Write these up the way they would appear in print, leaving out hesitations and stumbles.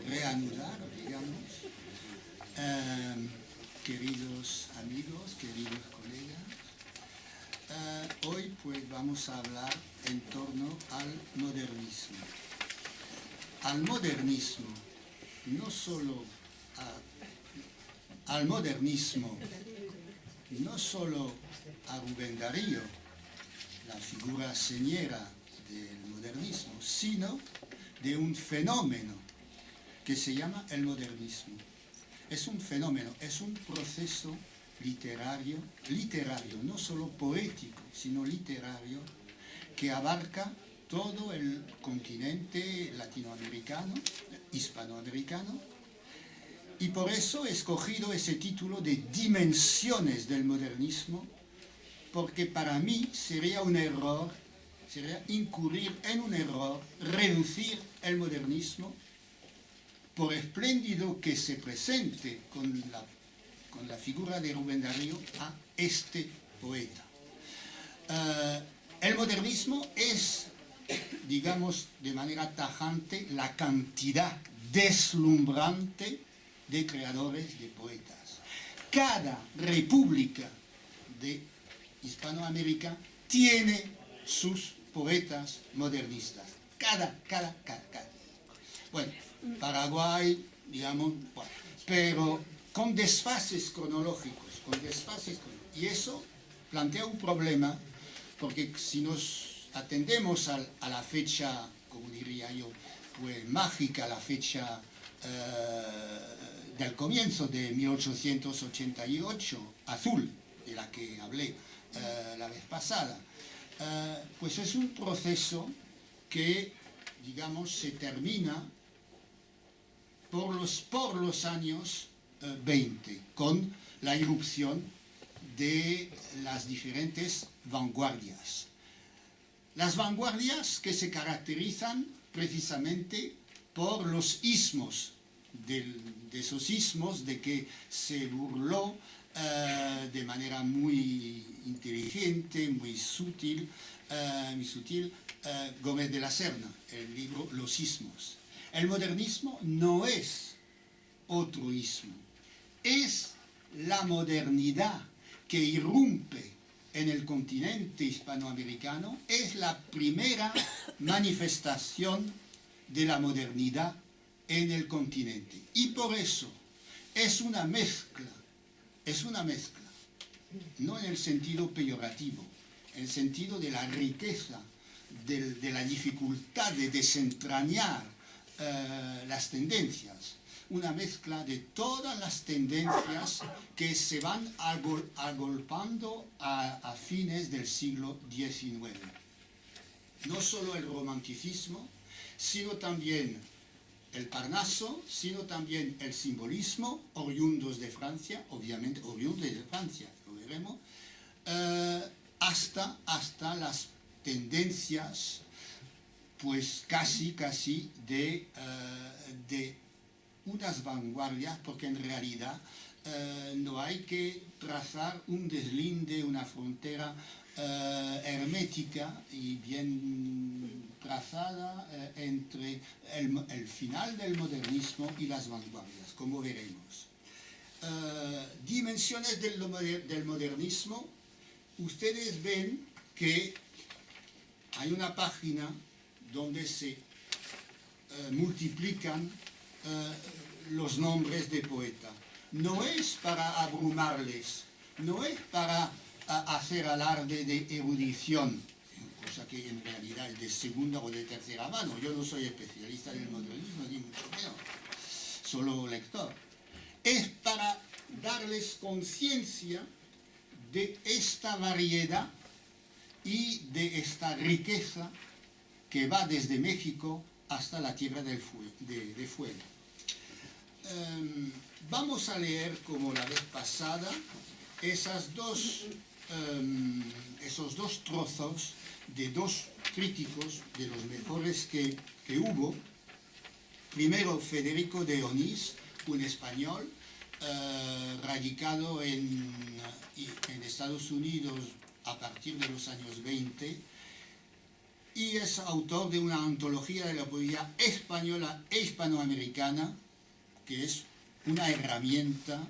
reanudar, digamos. Queridos amigos, queridos colegas, hoy pues vamos a hablar en torno al modernismo. Al modernismo, no solo al modernismo, no solo a Rubén Darío, la figura señera del modernismo, sino de un fenómeno que se llama el modernismo. Es un fenómeno, es un proceso literario, no solo poético, sino literario, que abarca todo el continente latinoamericano, hispanoamericano, y por eso he escogido ese título de Dimensiones del modernismo, porque para mí sería un error, sería incurrir en un error, reducir el modernismo, por espléndido que se presente con la figura de Rubén Darío, a este poeta. El modernismo es, digamos de manera tajante, la cantidad deslumbrante de creadores, de poetas. Cada república de Hispanoamérica tiene sus poetas modernistas. Cada. Bueno, Paraguay, digamos, bueno, pero con desfases cronológicos, y eso plantea un problema, porque si nos atendemos a la fecha, como diría yo, pues mágica, la fecha del comienzo de 1888, azul, de la que hablé la vez pasada, pues es un proceso que, digamos, se termina por los años 20, con la irrupción de las diferentes vanguardias. Las vanguardias que se caracterizan precisamente por los ismos, de esos ismos de que se burló de manera muy inteligente, muy sutil, Gómez de la Serna, el libro Los ismos. El modernismo no es otro ismo, es la modernidad que irrumpe en el continente hispanoamericano, es la primera manifestación de la modernidad en el continente. Y por eso es una mezcla, no en el sentido peyorativo, en el sentido de la riqueza, de la dificultad de desentrañar las tendencias, una mezcla de todas las tendencias que se van agolpando a fines del siglo XIX. No solo el romanticismo, sino también el Parnaso, sino también el simbolismo, oriundos de Francia, obviamente oriundos de Francia, lo veremos, hasta las tendencias pues casi de unas vanguardias, porque en realidad no hay que trazar un deslinde, una frontera hermética y bien trazada entre el final del modernismo y las vanguardias, como veremos. Dimensiones del modernismo. Ustedes ven que hay una página donde se multiplican los nombres de poeta. No es para abrumarles, no es para hacer alarde de erudición, cosa que en realidad es de segunda o de tercera mano. Yo no soy especialista del modernismo, ni mucho menos, solo lector. Es para darles conciencia de esta variedad y de esta riqueza que va desde México hasta la Tierra de Fuego. Vamos a leer, como la vez pasada, esos dos trozos de dos críticos, de los mejores que hubo. Primero, Federico de Onís, un español radicado en Estados Unidos a partir de los años 20, y es autor de una antología de la poesía española e hispanoamericana, que es una herramienta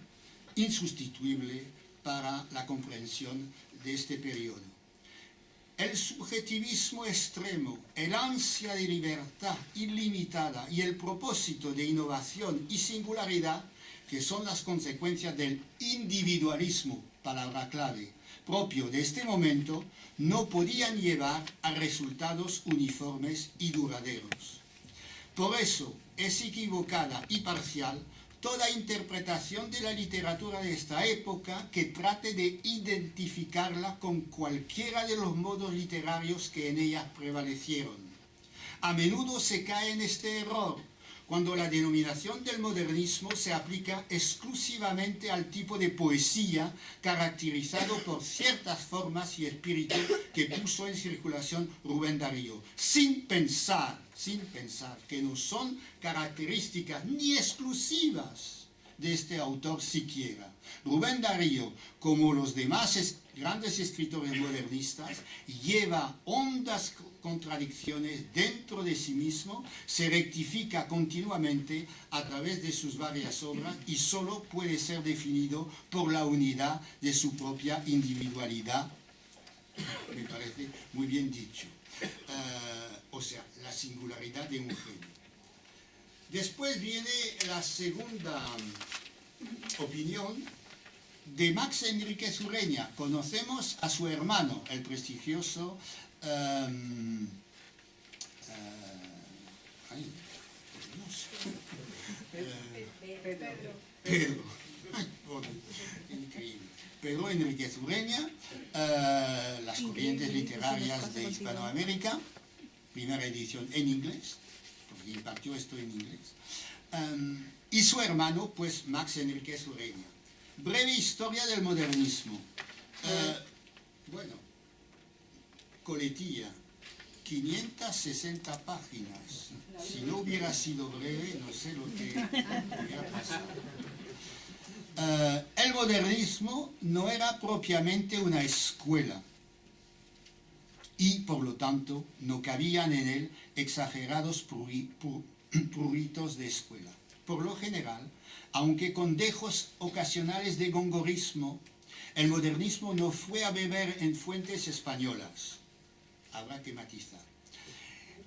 insustituible para la comprensión de este periodo. El subjetivismo extremo, el ansia de libertad ilimitada y el propósito de innovación y singularidad, que son las consecuencias del individualismo, palabra clave, propio de este momento, no podían llevar a resultados uniformes y duraderos. Por eso es equivocada y parcial toda interpretación de la literatura de esta época que trate de identificarla con cualquiera de los modos literarios que en ella prevalecieron. A menudo se cae en este error cuando la denominación del modernismo se aplica exclusivamente al tipo de poesía caracterizado por ciertas formas y espíritu que puso en circulación Rubén Darío, sin pensar que no son características ni exclusivas de este autor siquiera. Rubén Darío, como los demás grandes escritores modernistas, lleva hondas contradicciones dentro de sí mismo, se rectifica continuamente a través de sus varias obras y solo puede ser definido por la unidad de su propia individualidad. Me parece muy bien dicho. O sea, la singularidad de un genio. Después viene la segunda opinión de Max Enríquez Ureña. Conocemos a su hermano, el prestigioso Pedro. Increíble. Pedro Enríquez Ureña, Las corrientes literarias de Hispanoamérica, primera edición en inglés, porque impartió esto en inglés, y su hermano, pues, Max Enríquez Ureña. Breve historia del modernismo. Bueno, coletilla, 560 páginas. Si no hubiera sido breve, no sé lo que hubiera pasado. El modernismo no era propiamente una escuela y, por lo tanto, no cabían en él exagerados pruritos de escuela. Por lo general, aunque con dejos ocasionales de gongorismo, el modernismo no fue a beber en fuentes españolas. Habrá que matizar.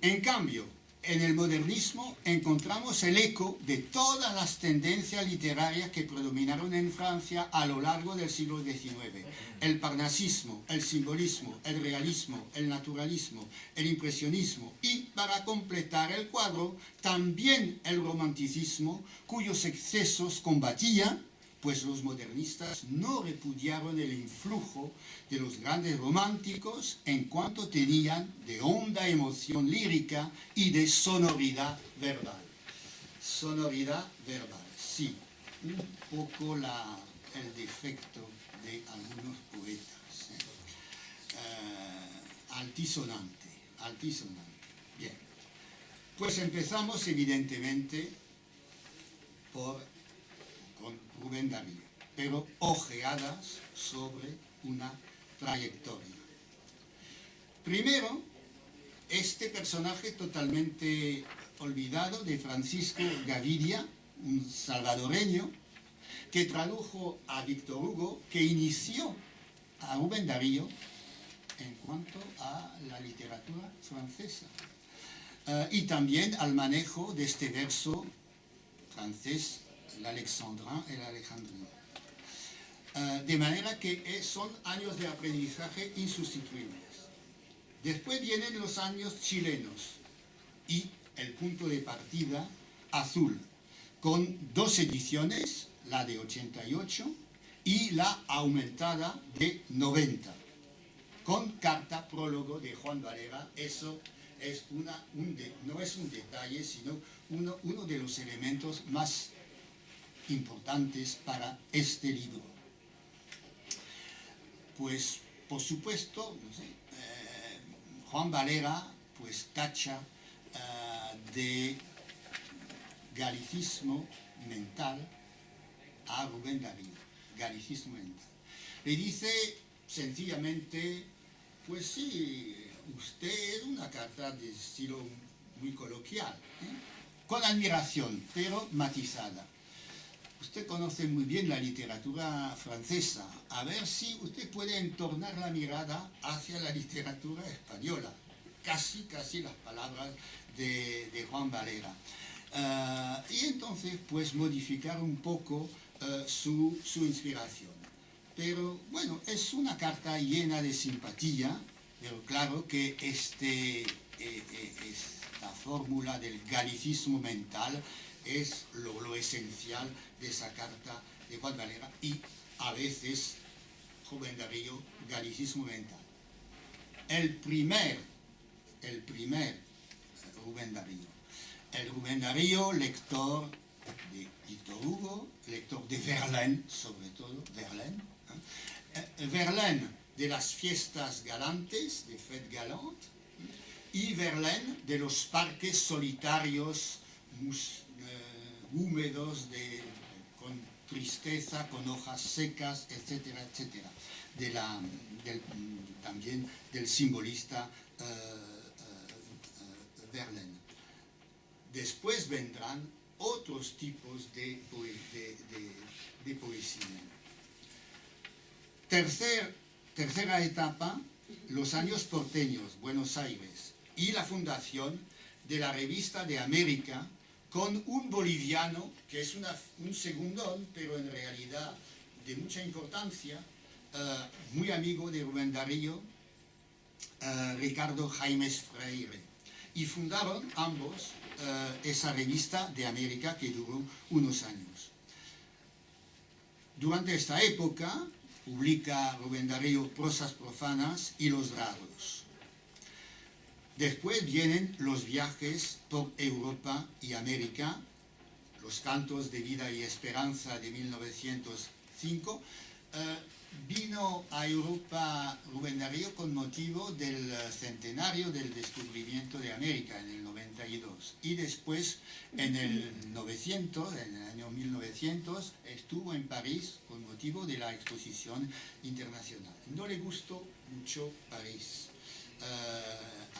En cambio, en el modernismo encontramos el eco de todas las tendencias literarias que predominaron en Francia a lo largo del siglo XIX. El parnasismo, el simbolismo, el realismo, el naturalismo, el impresionismo y, para completar el cuadro, también el romanticismo, cuyos excesos combatía, pues los modernistas no repudiaron el influjo de los grandes románticos en cuanto tenían de honda emoción lírica y de sonoridad verbal. Sonoridad verbal, sí, un poco el defecto de algunos poetas. Altisonante. Bien, pues empezamos evidentemente con Rubén Darío, pero ojeadas sobre una trayectoria. Primero, este personaje totalmente olvidado de Francisco Gaviria, un salvadoreño, que tradujo a Víctor Hugo, que inició a Rubén Darío en cuanto a la literatura francesa, y también al manejo de este verso francés, el alexandrin, el alejandrino. De manera que son años de aprendizaje insustituibles. Después vienen los años chilenos y el punto de partida azul, con dos ediciones, la de 88 y la aumentada de 90, con carta prólogo de Juan Valera. Eso es no es un detalle, sino uno de los elementos más importantes para este libro. Pues, por supuesto, no sé, Juan Valera pues tacha de galicismo mental a Rubén Darío, galicismo mental. Le dice sencillamente, pues sí, usted es una carta de estilo muy coloquial, con admiración, pero matizada. Usted conoce muy bien la literatura francesa. A ver si usted puede entornar la mirada hacia la literatura española. Casi las palabras de Juan Valera. Y entonces, pues, modificar un poco su inspiración. Pero, bueno, es una carta llena de simpatía, pero claro que esta fórmula del galicismo mental es lo esencial de esa carta de Juan Valera, y a veces Rubén Darío, galicismo mental. El primer Rubén Darío. El Rubén Darío, lector de Victor Hugo, lector de Verlaine, sobre todo, Verlaine. Verlaine de las fiestas galantes, de Fête Galante, y Verlaine de los parques solitarios, húmedos, con tristeza, con hojas secas, etcétera, etcétera. También del simbolista Verlaine. Después vendrán otros tipos de poesía. Tercera etapa, los años porteños, Buenos Aires, y la fundación de la Revista de América, con un boliviano, que es un segundón, pero en realidad de mucha importancia, muy amigo de Rubén Darío, Ricardo Jaimes Freire. Y fundaron ambos esa Revista de América, que duró unos años. Durante esta época publica Rubén Darío Prosas profanas y Los raros. Después vienen los viajes por Europa y América, los cantos de vida y esperanza de 1905. Vino a Europa Rubén Darío con motivo del centenario del descubrimiento de América en el 92, y después en el año 1900 estuvo en París con motivo de la exposición internacional. No le gustó mucho París.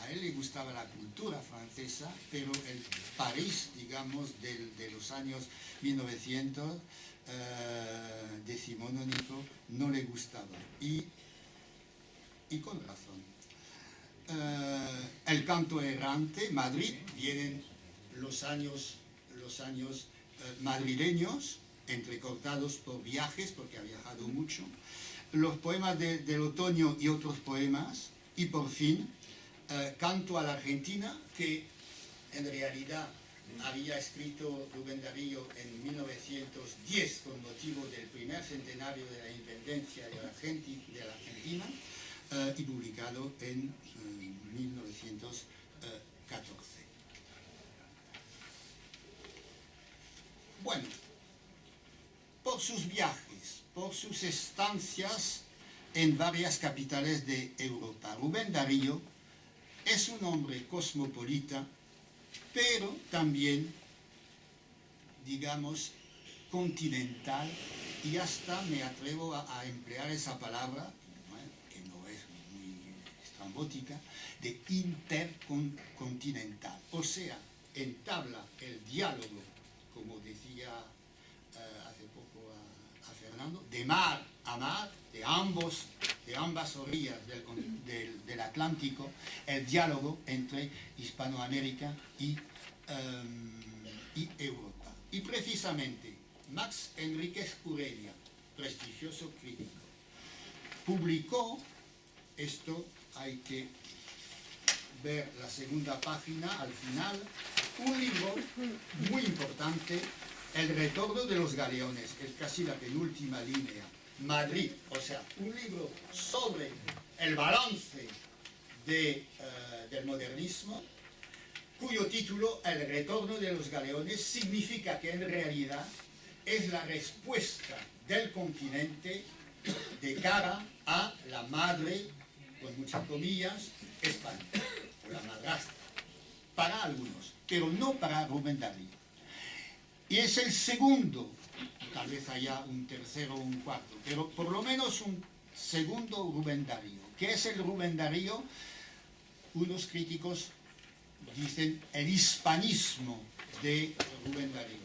A él le gustaba la cultura francesa, pero el París, digamos, de los años 1900, decimonónico, no le gustaba, y con razón. El canto errante, Madrid, vienen los años madrileños, entrecortados por viajes, porque ha viajado mucho, los poemas del otoño y otros poemas, y por fin, Canto a la Argentina, que en realidad había escrito Rubén Darío en 1910 con motivo del primer centenario de la independencia de la Argentina, y publicado en 1914. Bueno, por sus viajes, por sus estancias en varias capitales de Europa, Rubén Darío es un hombre cosmopolita, pero también, digamos, continental, y hasta me atrevo a emplear esa palabra, que no es muy estrambótica, de intercontinental. O sea, entabla el diálogo, como decía hace poco a Fernando, de mar a mar, de ambas orillas del Atlántico, el diálogo entre Hispanoamérica y Europa. Y precisamente Max Enríquez Ureña, prestigioso crítico, publicó, esto hay que ver la segunda página al final, un libro muy importante, El retorno de los galeones, es casi la penúltima línea, Madrid, o sea, un libro sobre el balance del modernismo, cuyo título, El retorno de los galeones, significa que en realidad es la respuesta del continente de cara a la madre, con muchas comillas, España, o la madrastra, para algunos, pero no para Rubén Darío. Y es el segundo, tal vez haya un tercero o un cuarto, pero por lo menos un segundo Rubén Darío, que es el Rubén Darío unos críticos dicen el hispanismo de Rubén Darío.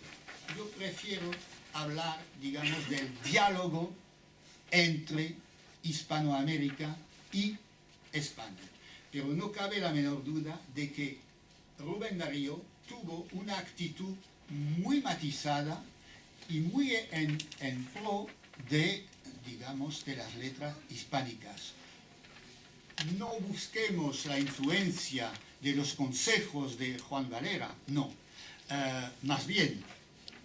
Yo prefiero hablar, digamos, del diálogo entre Hispanoamérica y España. Pero no cabe la menor duda de que Rubén Darío tuvo una actitud muy matizada y muy en pro de, digamos, de las letras hispánicas. No busquemos la influencia de los consejos de Juan Valera, no. Más bien,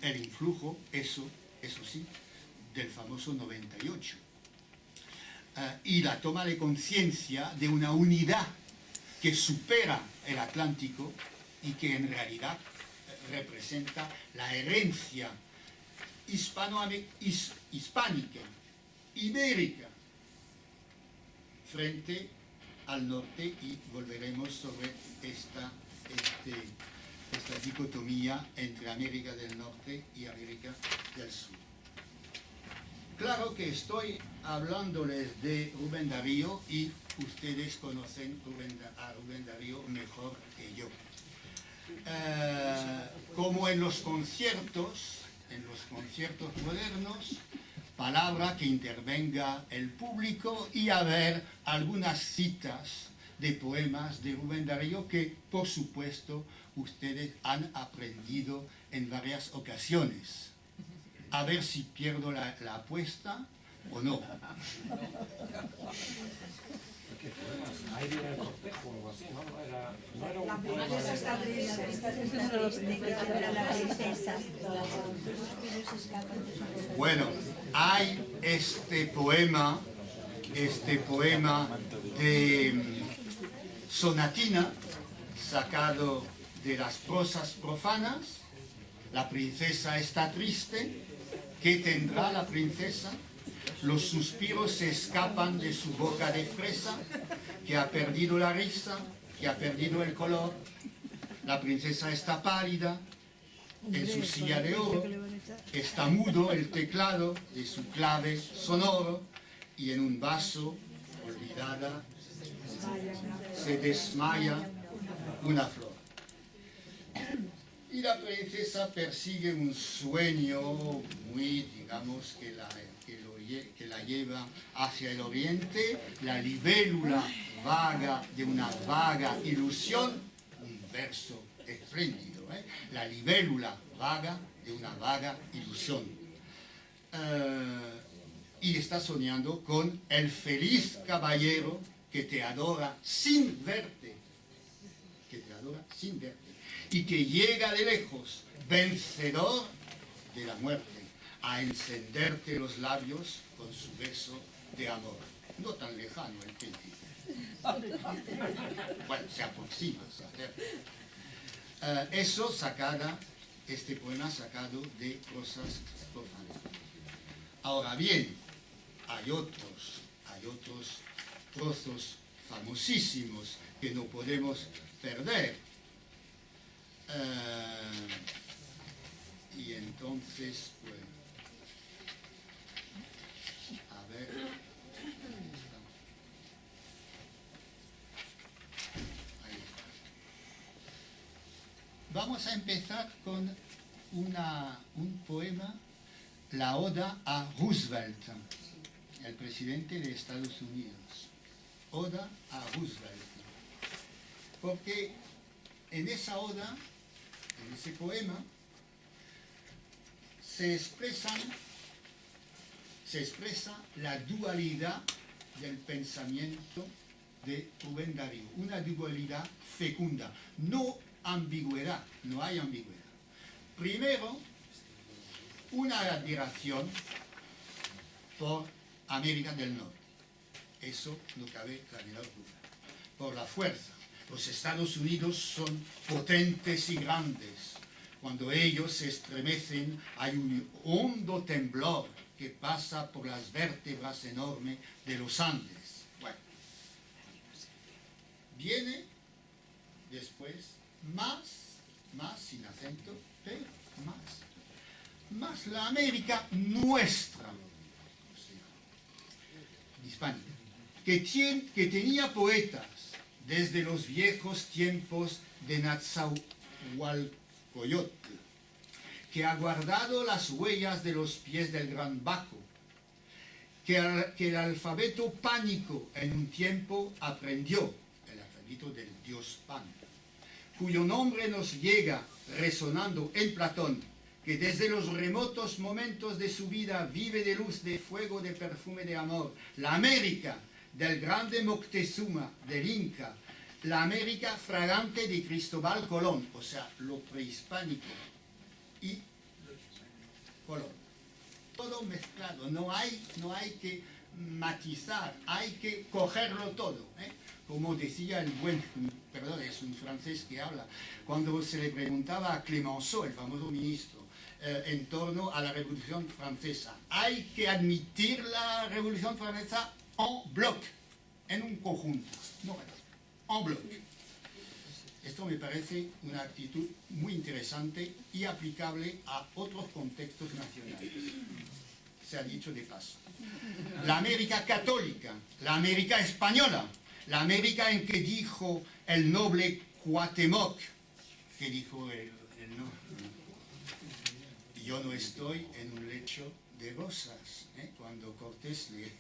el influjo, eso sí, del famoso 98. Y la toma de conciencia de una unidad que supera el Atlántico y que en realidad representa la herencia hispánica, ibérica, frente al norte, y volveremos sobre esta dicotomía entre América del Norte y América del Sur. Claro que estoy hablándoles de Rubén Darío y ustedes conocen a Rubén Darío mejor que yo. Como en los conciertos modernos, palabra que intervenga el público y a ver algunas citas de poemas de Rubén Darío que, por supuesto, ustedes han aprendido en varias ocasiones. A ver si pierdo la apuesta o no. Ahí viene el cortejo o algo así, ¿no? No era un poema de... Bueno, hay este poema de Sonatina, sacado de las prosas profanas. La princesa está triste. ¿Qué tendrá la princesa? Los suspiros se escapan de su boca de fresa, que ha perdido la risa, que ha perdido el color. La princesa está pálida en su silla de oro, está mudo el teclado de su clave sonoro, y en un vaso, olvidada, se desmaya una flor. Y la princesa persigue un sueño muy, digamos, que la lleva hacia el oriente, la libélula vaga de una vaga ilusión, un verso espléndido, ¿eh? La libélula vaga de una vaga ilusión. Y está soñando con el feliz caballero que te adora sin verte, y que llega de lejos, vencedor de la muerte, a encenderte los labios con su beso de amor. No tan lejano el que dice. Bueno, se aproxima, se acerca. Este poema sacado de prosas profanas. Ahora bien, hay otros trozos famosísimos que no podemos perder. Y entonces, pues, a ver, ahí está. Vamos a empezar con un poema, la Oda a Roosevelt, el presidente de Estados Unidos. Oda a Roosevelt. Porque en esa oda, en ese poema, se expresa la dualidad del pensamiento de Rubén Darío, una dualidad fecunda, no ambigüedad, no hay ambigüedad. Primero, una admiración por América del Norte, eso no cabe la menor duda, por la fuerza. Los Estados Unidos son potentes y grandes. Cuando ellos se estremecen, hay un hondo temblor que pasa por las vértebras enormes de los Andes. Bueno, viene después más sin acento, pero más la América nuestra, o sea, hispánica, que tenía poetas desde los viejos tiempos de Netzahualcoyotl, que ha guardado las huellas de los pies del gran Baco, que el alfabeto pánico en un tiempo aprendió, el alfabeto del dios Pan, cuyo nombre nos llega resonando en Platón, que desde los remotos momentos de su vida vive de luz, de fuego, de perfume, de amor. La América del grande Moctezuma, del Inca, la América fragante de Cristóbal Colón, o sea, lo prehispánico y Colón. Todo mezclado, no hay que matizar, hay que cogerlo todo, ¿eh? Como decía el buen, perdón, es un francés que habla, cuando se le preguntaba a Clemenceau, el famoso ministro, en torno a la Revolución Francesa. Hay que admitir la Revolución Francesa en bloc, en un conjunto, no en bloc. Esto me parece una actitud muy interesante y aplicable a otros contextos nacionales. Se ha dicho de paso. La América católica, la América española, la América en que dijo el noble Cuauhtémoc, que dijo yo no estoy en un lecho de rosas, cuando Cortés le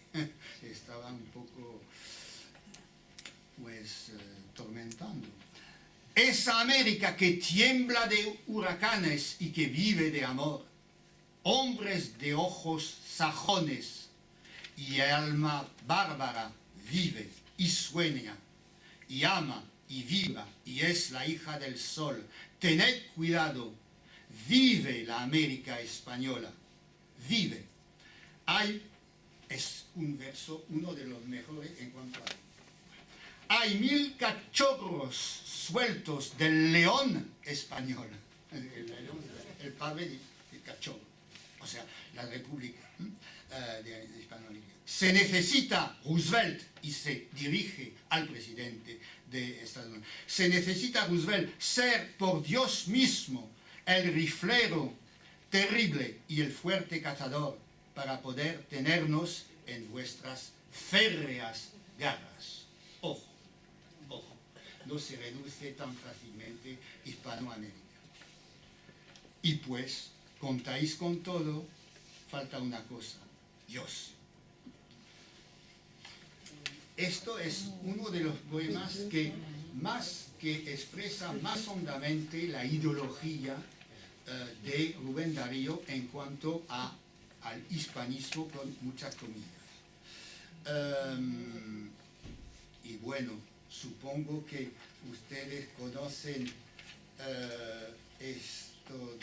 estaba un poco tormentando. Esa América que tiembla de huracanes y que vive de amor, hombres de ojos sajones y alma bárbara vive y sueña y ama y vibra y es la hija del sol. Tened cuidado, vive la América española, vive. Es un verso, uno de los mejores en cuanto a... Hay 1000 cachorros sueltos del león español, el padre del cachorro, o sea, la República de Hispanoamérica. Se necesita Roosevelt, y se dirige al presidente de Estados Unidos, se necesita Roosevelt ser por Dios mismo el riflero terrible y el fuerte cazador para poder tenernos en vuestras férreas garras. Ojo, ojo, no se reduce tan fácilmente Hispanoamérica. Y pues, contáis con todo, falta una cosa, Dios. Esto es uno de los poemas que más que expresa más hondamente la ideología de Rubén Darío en cuanto al hispanismo con muchas comillas. Y bueno, supongo que ustedes conocen esto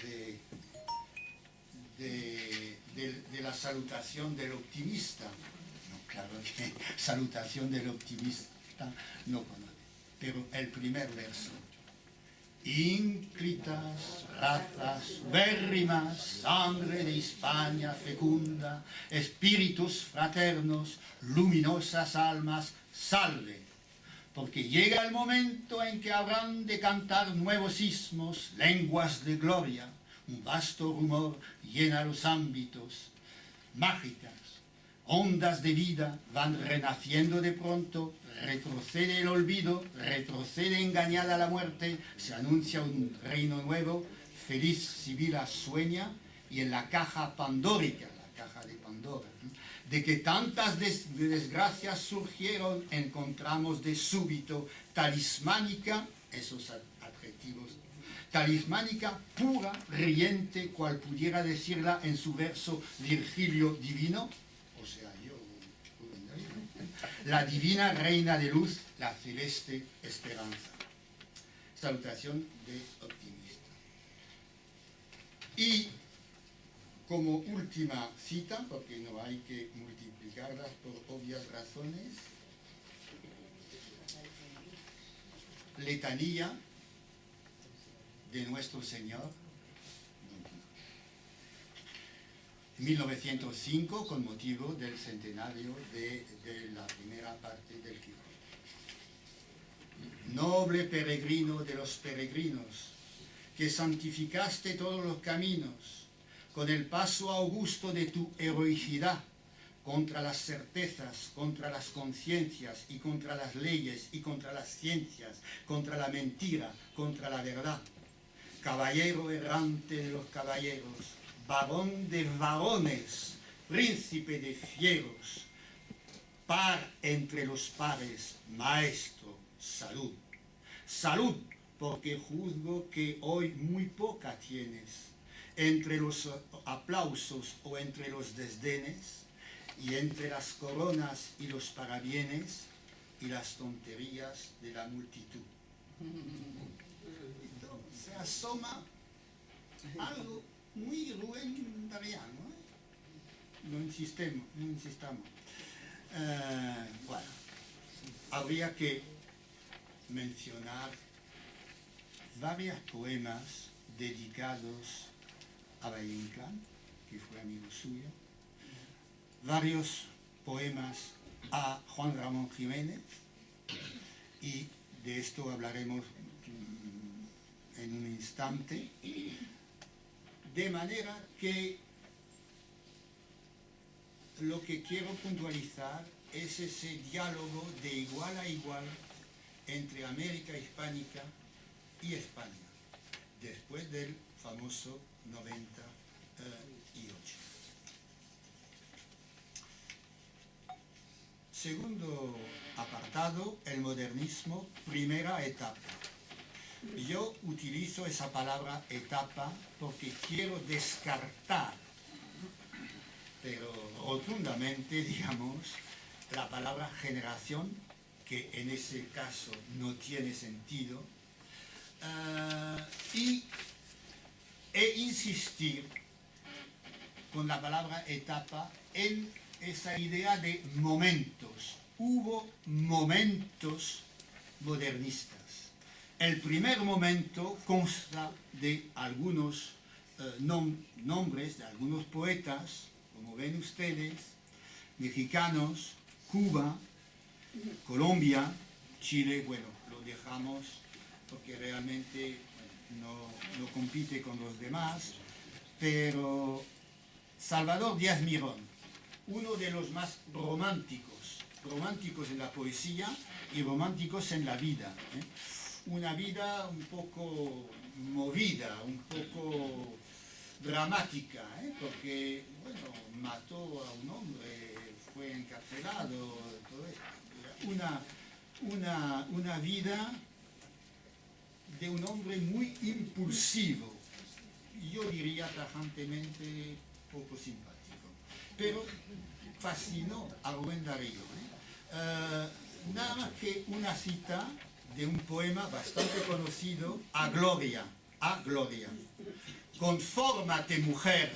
de la salutación del optimista. No, claro que salutación del optimista no conoce, pero el primer verso. Ínclitas razas bérrimas, sangre de Hispania fecunda, espíritus fraternos, luminosas almas, salve, porque llega el momento en que habrán de cantar nuevos ismos, lenguas de gloria, un vasto rumor llena los ámbitos, mágicas, ondas de vida van renaciendo de pronto, retrocede el olvido, retrocede engañada la muerte, se anuncia un reino nuevo, feliz Sibila sueña, y en la caja pandórica, la caja de Pandora, de que tantas desgracias surgieron, encontramos de súbito talismánica, esos adjetivos, talismánica, pura, riente, cual pudiera decirla en su verso Virgilio divino, o sea, yo, la divina reina de luz, la celeste esperanza. Salutación de optimista. Y como última cita, porque no hay que multiplicarlas por obvias razones, letanía de nuestro Señor, 1905, con motivo del centenario de la primera parte del Quijote. Noble peregrino de los peregrinos, que santificaste todos los caminos, con el paso augusto de tu heroicidad, contra las certezas, contra las conciencias y contra las leyes y contra las ciencias, contra la mentira, contra la verdad. Caballero errante de los caballeros, varón de varones, príncipe de fieros, par entre los pares, maestro, salud. Salud, porque juzgo que hoy muy poca tienes, entre los aplausos o entre los desdenes, y entre las coronas y los parabienes y las tonterías de la multitud. Se asoma algo muy rubendariano, no insistamos. Bueno, habría que mencionar varios poemas dedicados a Valle Inclán, que fue amigo suyo, varios poemas a Juan Ramón Jiménez, y de esto hablaremos en un instante, de manera que lo que quiero puntualizar es ese diálogo de igual a igual entre América Hispánica y España, después del famoso 98. Segundo apartado, el modernismo, primera etapa. Yo utilizo esa palabra etapa porque quiero descartar, pero rotundamente, digamos, la palabra generación, que en ese caso no tiene sentido, e insistir con la palabra etapa en esa idea de momentos. Hubo momentos modernistas. El primer momento consta de algunos nombres de algunos poetas, como ven ustedes, mexicanos, Cuba, Colombia, Chile, bueno, lo dejamos porque realmente no compite con los demás, pero Salvador Díaz Mirón, uno de los más románticos en la poesía y románticos en la vida, una vida un poco movida, un poco dramática, porque, bueno, mató a un hombre, fue encarcelado, todo esto. Una vida de un hombre muy impulsivo, yo diría tajantemente poco simpático, pero fascinó a Rubén Darío. Nada más que una cita de un poema bastante conocido, A Gloria. Confórmate, mujer,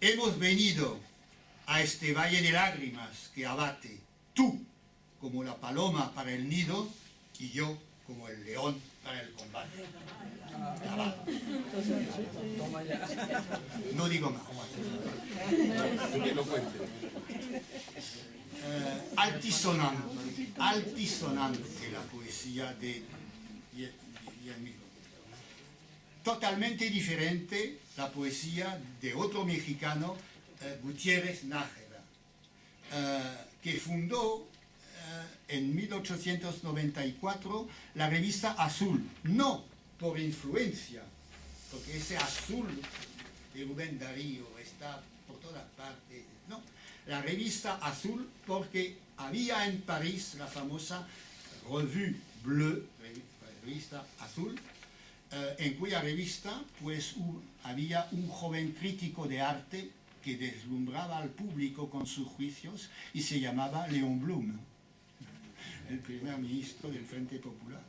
hemos venido a este valle de lágrimas que abate, tú como la paloma para el nido y yo como el león para el combate. No digo más. Altisonante la poesía de Díaz Mirón. Totalmente diferente la poesía de otro mexicano, Gutiérrez Nájera, que fundó en 1894 la revista Azul, no por influencia, porque ese azul de Rubén Darío está por todas partes, no, la revista Azul porque había en París la famosa Revue Bleue, revista Azul, en cuya revista pues había un joven crítico de arte que deslumbraba al público con sus juicios y se llamaba Léon Blum, el primer ministro del Frente Popular,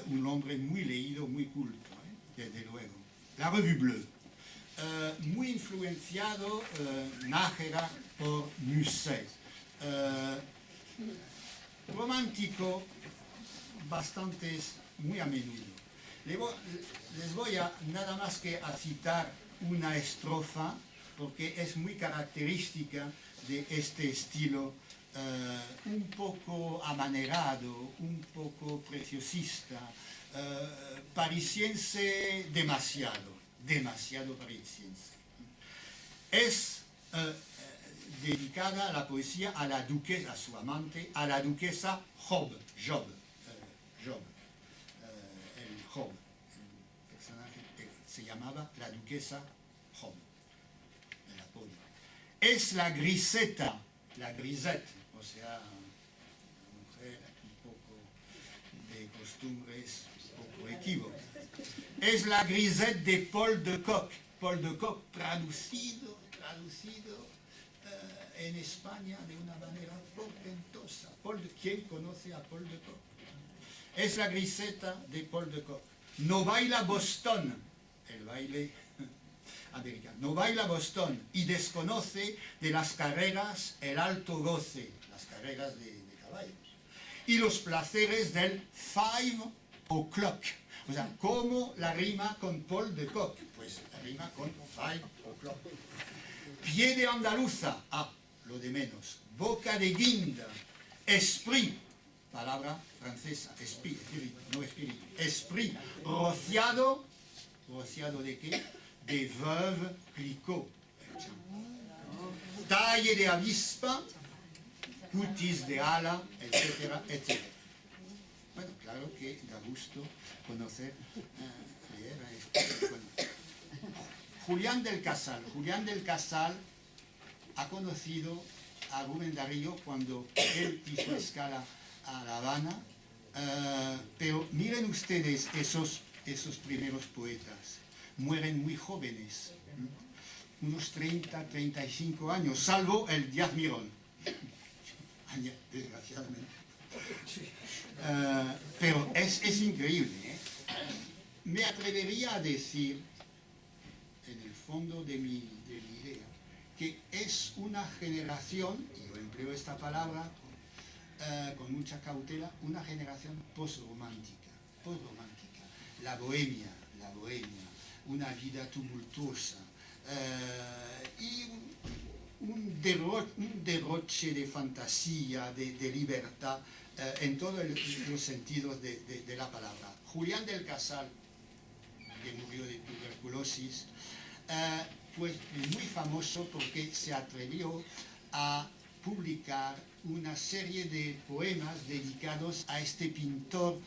un hombre muy leído, muy culto, desde luego. La Revue Bleue, muy influenciado Nájera por Musset, romántico muy a menudo. Les voy a nada más que a citar una estrofa porque es muy característica de este estilo un poco amanerado, un poco preciosista, parisiense demasiado parisiense. dedicada a la poesía a la duquesa, a su amante, a la duquesa Job, el Job, el personaje se llamaba la duquesa Job, el apodo. Es la griseta, la grisette, o sea, una mujer un poco de costumbres un poco equívocas. Es la grisette de Paul de Kock. Paul de Kock traducido en España de una manera portentosa. ¿Quién conoce a Paul de Kock? Es la griseta de Paul de Kock. No baila Boston, el baile americano. No baila Boston y desconoce de las carreras el alto goce, las carreras de caballos, y los placeres del 5 o'clock. O sea, ¿cómo la rima con Paul de Kock? Pues la rima con 5 o'clock. Pie de andaluza, lo de menos. Boca de guinda, esprit, palabra francesa, esprit, no espíritu, esprit, rociado de qué? De Veuve Clicquot. Talle de avispa, cutis de ala, etcétera, etcétera. Bueno, claro que da gusto conocer Julián del Casal ha conocido a Rubén Darío cuando él hizo escala a La Habana, pero miren ustedes esos primeros poetas, mueren muy jóvenes, unos 30, 35 años, salvo el Díaz Mirón, desgraciadamente. Pero es increíble, ¿eh? Me atrevería a decir, en el fondo de mi idea, que es una generación, y yo empleo esta palabra con mucha cautela, una generación postromántica. La bohemia, una vida tumultuosa, y un derroche de fantasía, de libertad, en todos los sentidos de la palabra. Julián del Casal, que murió de tuberculosis, pues muy famoso porque se atrevió a publicar una serie de poemas dedicados a este pintor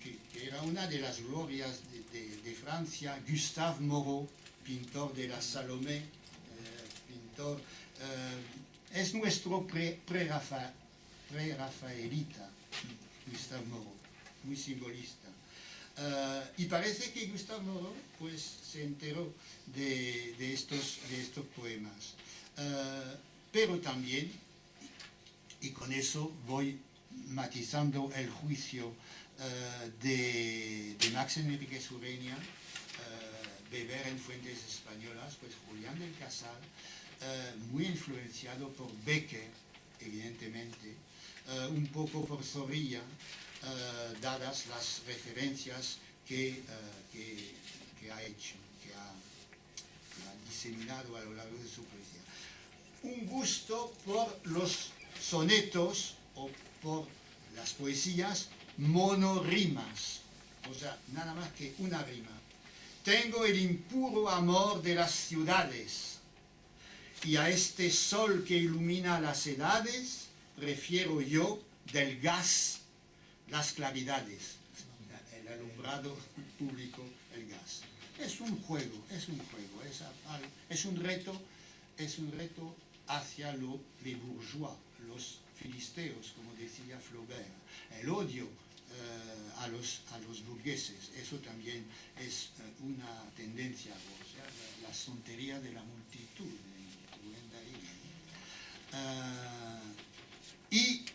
que era una de las glorias de Francia, Gustave Moreau, pintor de la Salomé, pintor, es nuestro pre-rafaelita, Gustave Moreau, muy simbolista. Y parece que Gustave Moreau pues, se enteró de estos poemas. Pero también, y con eso voy matizando el juicio de Max Enríquez Ureña, beber en fuentes españolas, pues Julián del Casal, muy influenciado por Becker, evidentemente, un poco por Zorrilla, dadas las referencias que ha hecho, que ha diseminado a lo largo de su poesía. Un gusto por los sonetos o por las poesías monorrimas, o sea, nada más que una rima. Tengo el impuro amor de las ciudades, y a este sol que ilumina las edades, prefiero yo del gas las claridades, el alumbrado público, el gas. Es un juego, es un reto hacia les bourgeois, los filisteos, como decía Flaubert, el odio a los burgueses. Eso también es una tendencia, o sea, la sontería de la multitud de Rubén Darío. Y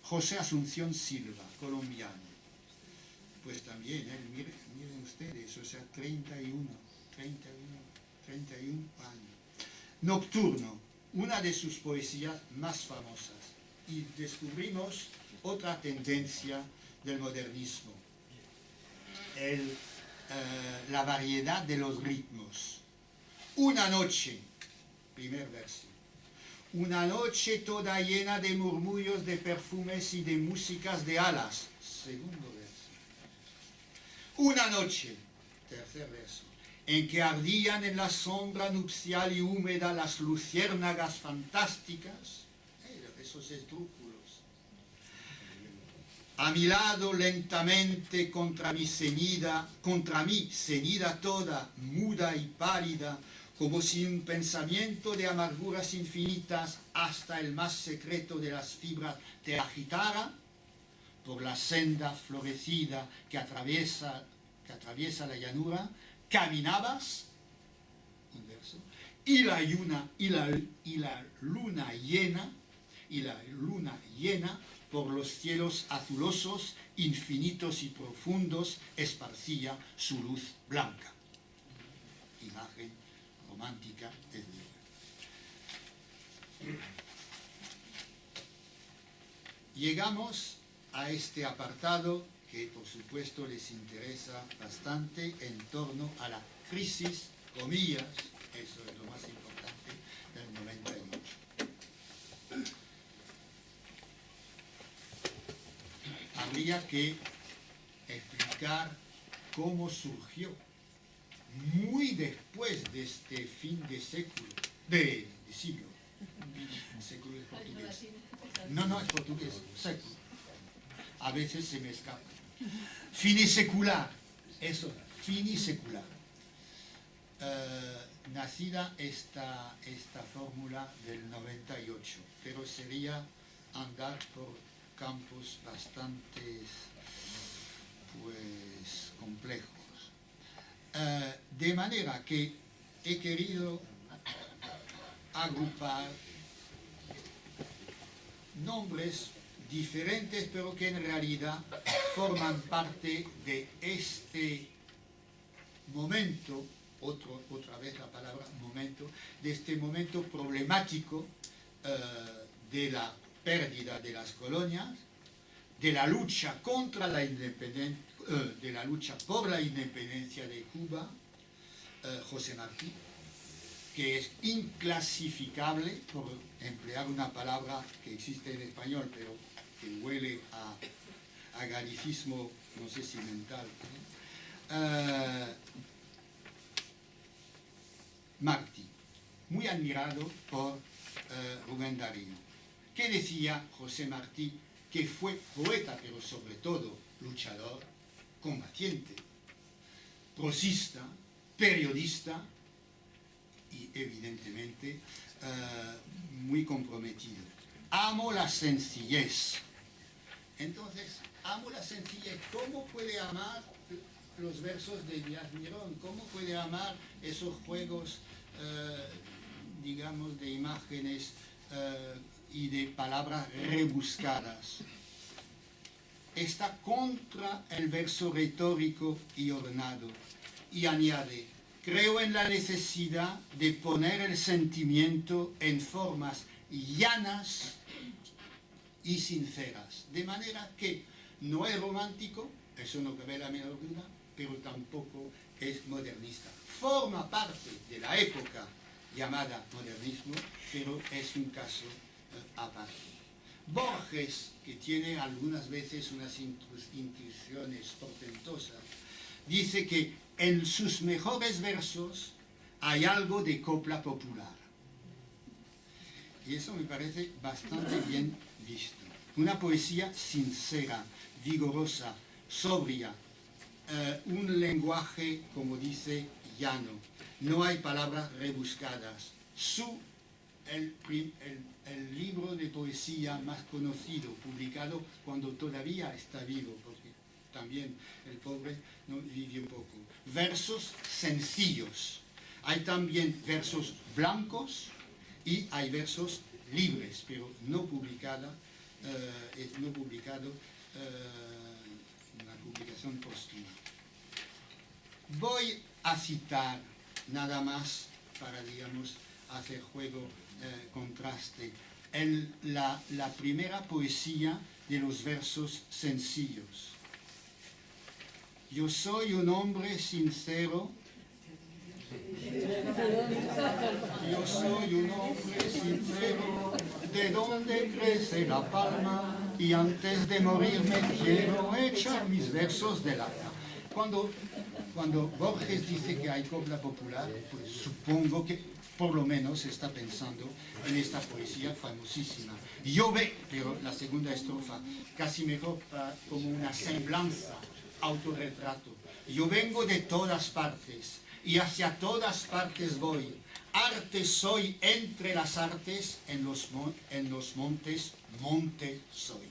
José Asunción Silva, colombiano, pues también, miren ustedes, o sea, 31 años. Nocturno, una de sus poesías más famosas, y descubrimos otra tendencia del modernismo, la variedad de los ritmos. Una noche, primer verso. Una noche toda llena de murmullos, de perfumes y de músicas de alas. Segundo verso. Una noche, tercer verso. en que ardían en la sombra nupcial y húmeda las luciérnagas fantásticas, esos esdrújulos. A mi lado lentamente contra mí ceñida toda, muda y pálida, como si un pensamiento de amarguras infinitas hasta el más secreto de las fibras te agitara, por la senda florecida que atraviesa la llanura, caminabas, un verso, y la luna llena por los cielos azulosos, infinitos y profundos, esparcía su luz blanca. Imagen romántica del libro. Llegamos a este apartado que por supuesto les interesa bastante en torno a la crisis, comillas, eso es lo más importante, del 98. Habría que explicar cómo surgió, muy después de este fin de século, de siglo. Século es portugués. No es portugués, século. A veces se me escapa. Finisecular, eso, finisecular. Nacida esta fórmula del 98, pero sería andar por campos bastante complejos. De manera que he querido agrupar nombres diferentes, pero que en realidad forman parte de este momento, otra vez la palabra momento, de este momento problemático de la pérdida de las colonias, de la lucha contra la independencia, de la lucha por la independencia de Cuba, José Martí, que es inclasificable, por emplear una palabra que existe en español, pero que huele a galicismo, no sé si mental. Martí, muy admirado por Rubén Darío. ¿Qué decía José Martí? Que fue poeta, pero sobre todo luchador, combatiente, prosista, periodista y evidentemente muy comprometido. Amo la sencillez. Entonces, amo la sencillez. ¿Cómo puede amar los versos de Díaz Mirón? ¿Cómo puede amar esos juegos, digamos, de imágenes y de palabras rebuscadas? Está contra el verso retórico y ornado y añade: creo en la necesidad de poner el sentimiento en formas llanas y sinceras, de manera que no es romántico, eso no cabe la menor duda, pero tampoco es modernista. Forma parte de la época llamada modernismo, pero es un caso aparte. Borges, que tiene algunas veces unas intuiciones portentosas, dice que en sus mejores versos hay algo de copla popular. Y eso me parece bastante bien visto. Una poesía sincera, vigorosa, sobria, un lenguaje, como dice, llano. No hay palabras rebuscadas. El libro de poesía más conocido, publicado cuando todavía está vivo, porque también el pobre no vivió poco. Versos sencillos. Hay también versos blancos y hay versos libres, pero no publicado en una publicación póstuma. Voy a citar nada más para, digamos, hacer juego, contraste, la primera poesía de los versos sencillos. Yo soy un hombre sincero. Yo soy un hombre sincero, de donde crece la palma, y antes de morir me quiero echar mis versos del alma. Cuando Cuando Borges dice que hay copla popular, pues supongo que por lo menos está pensando en esta poesía famosísima. Pero la segunda estrofa, casi mejor como una semblanza, autorretrato. Yo vengo de todas partes y hacia todas partes voy. Arte soy entre las artes, en los montes, monte soy.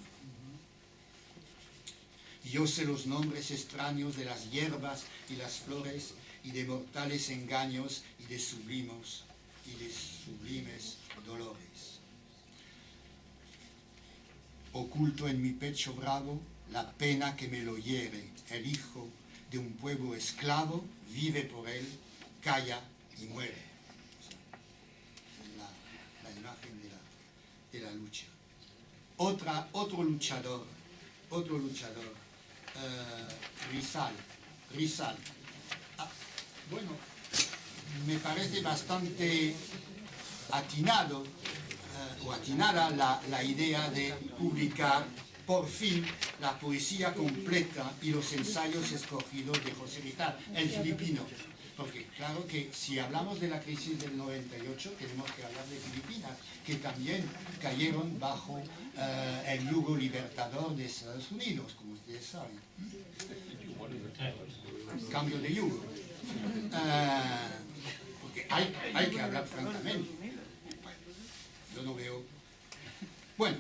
Yo sé los nombres extraños de las hierbas y las flores, y de mortales engaños y de sublimes dolores. Oculto en mi pecho bravo la pena que me lo hiere. El hijo de un pueblo esclavo vive por él, calla y muere. La imagen de la lucha. Otro luchador, Rizal. Bueno, me parece bastante atinada la idea de publicar por fin la poesía completa y los ensayos escogidos de José Rizal, el filipino. Porque claro que si hablamos de la crisis del 98, tenemos que hablar de Filipinas, que también cayeron bajo el yugo libertador de Estados Unidos, como ustedes saben. Cambio de yugo. Porque hay que hablar francamente. Bueno, yo no veo... Bueno,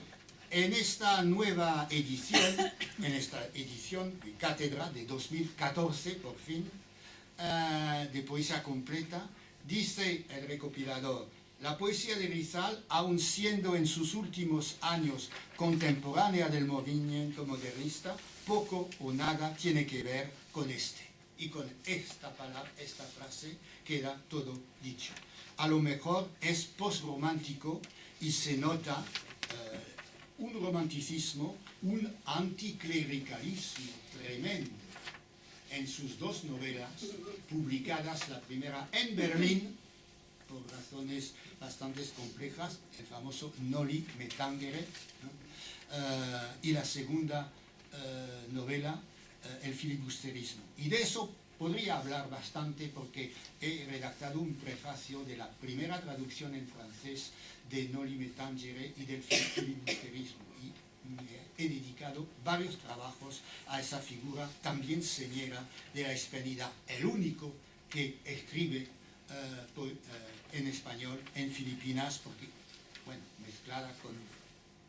en esta nueva edición, de Cátedra de 2014, por fin, de poesía completa, dice el recopilador: la poesía de Rizal, aun siendo en sus últimos años contemporánea del movimiento modernista, poco o nada tiene que ver con este. Y con esta frase queda todo dicho. A lo mejor es postromántico y se nota un romanticismo, un anticlericalismo tremendo en sus dos novelas, publicadas, la primera en Berlín, por razones bastante complejas, el famoso Noli Me Tangere, ¿no? Y la segunda novela, el filibusterismo. Y de eso podría hablar bastante porque he redactado un prefacio de la primera traducción en francés de Noli Me Tangere y del filibusterismo. Y he dedicado varios trabajos a esa figura también señera de la hispanidad, el único que escribe en español en Filipinas, porque, bueno,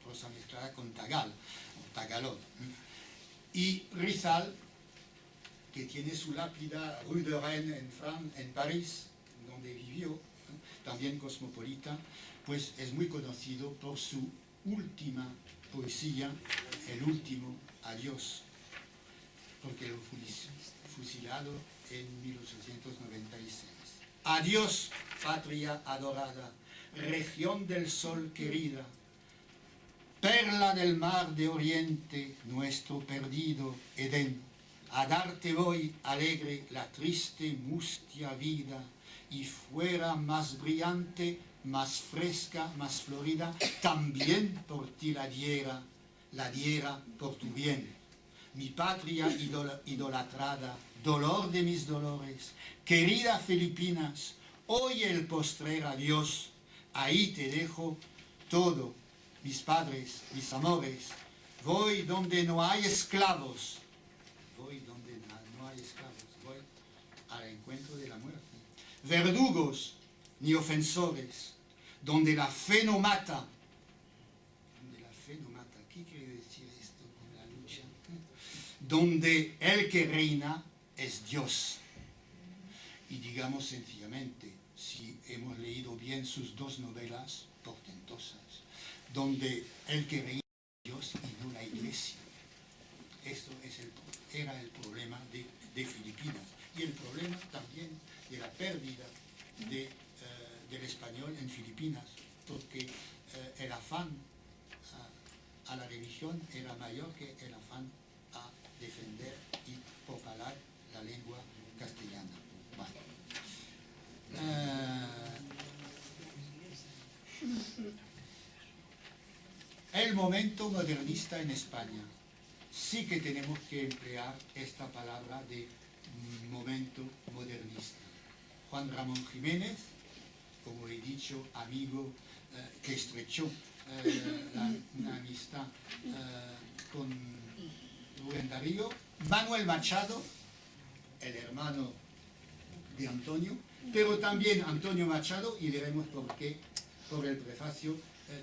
prosa mezclada con tagalog. Y Rizal, que tiene su lápida Rue de Rennes en París, donde vivió, también cosmopolita, pues es muy conocido por su última poesía, El último adiós, porque lo fusilado en 1896. Adiós, patria adorada, región del sol querida, perla del mar de oriente, nuestro perdido Edén. A darte voy, alegre, la triste mustia vida, y fuera más brillante, más fresca, más florida, también por ti la diera por tu bien. Mi patria idolatrada, dolor de mis dolores, querida Filipinas, oye el postrer adiós, ahí te dejo todo, mis padres, mis amores, voy donde no hay esclavos, voy al encuentro de la muerte. Verdugos ni ofensores, donde la fe no mata. ¿Qué quiere decir esto con la lucha? Donde el que reina es Dios. Y digamos sencillamente, si hemos leído bien sus dos novelas portentosas, donde el que reina es Dios y no la Iglesia. Esto era el problema de Filipinas, y el problema también de la pérdida del español en Filipinas, porque el afán a la religión era mayor que el afán a defender y propagar la lengua castellana. El momento modernista en España. Sí que tenemos que emplear esta palabra de momento modernista. Juan Ramón Jiménez, como he dicho, amigo que estrechó una amistad con Rubén Darío. Manuel Machado, el hermano de Antonio, pero también Antonio Machado, y veremos por qué, por el prefacio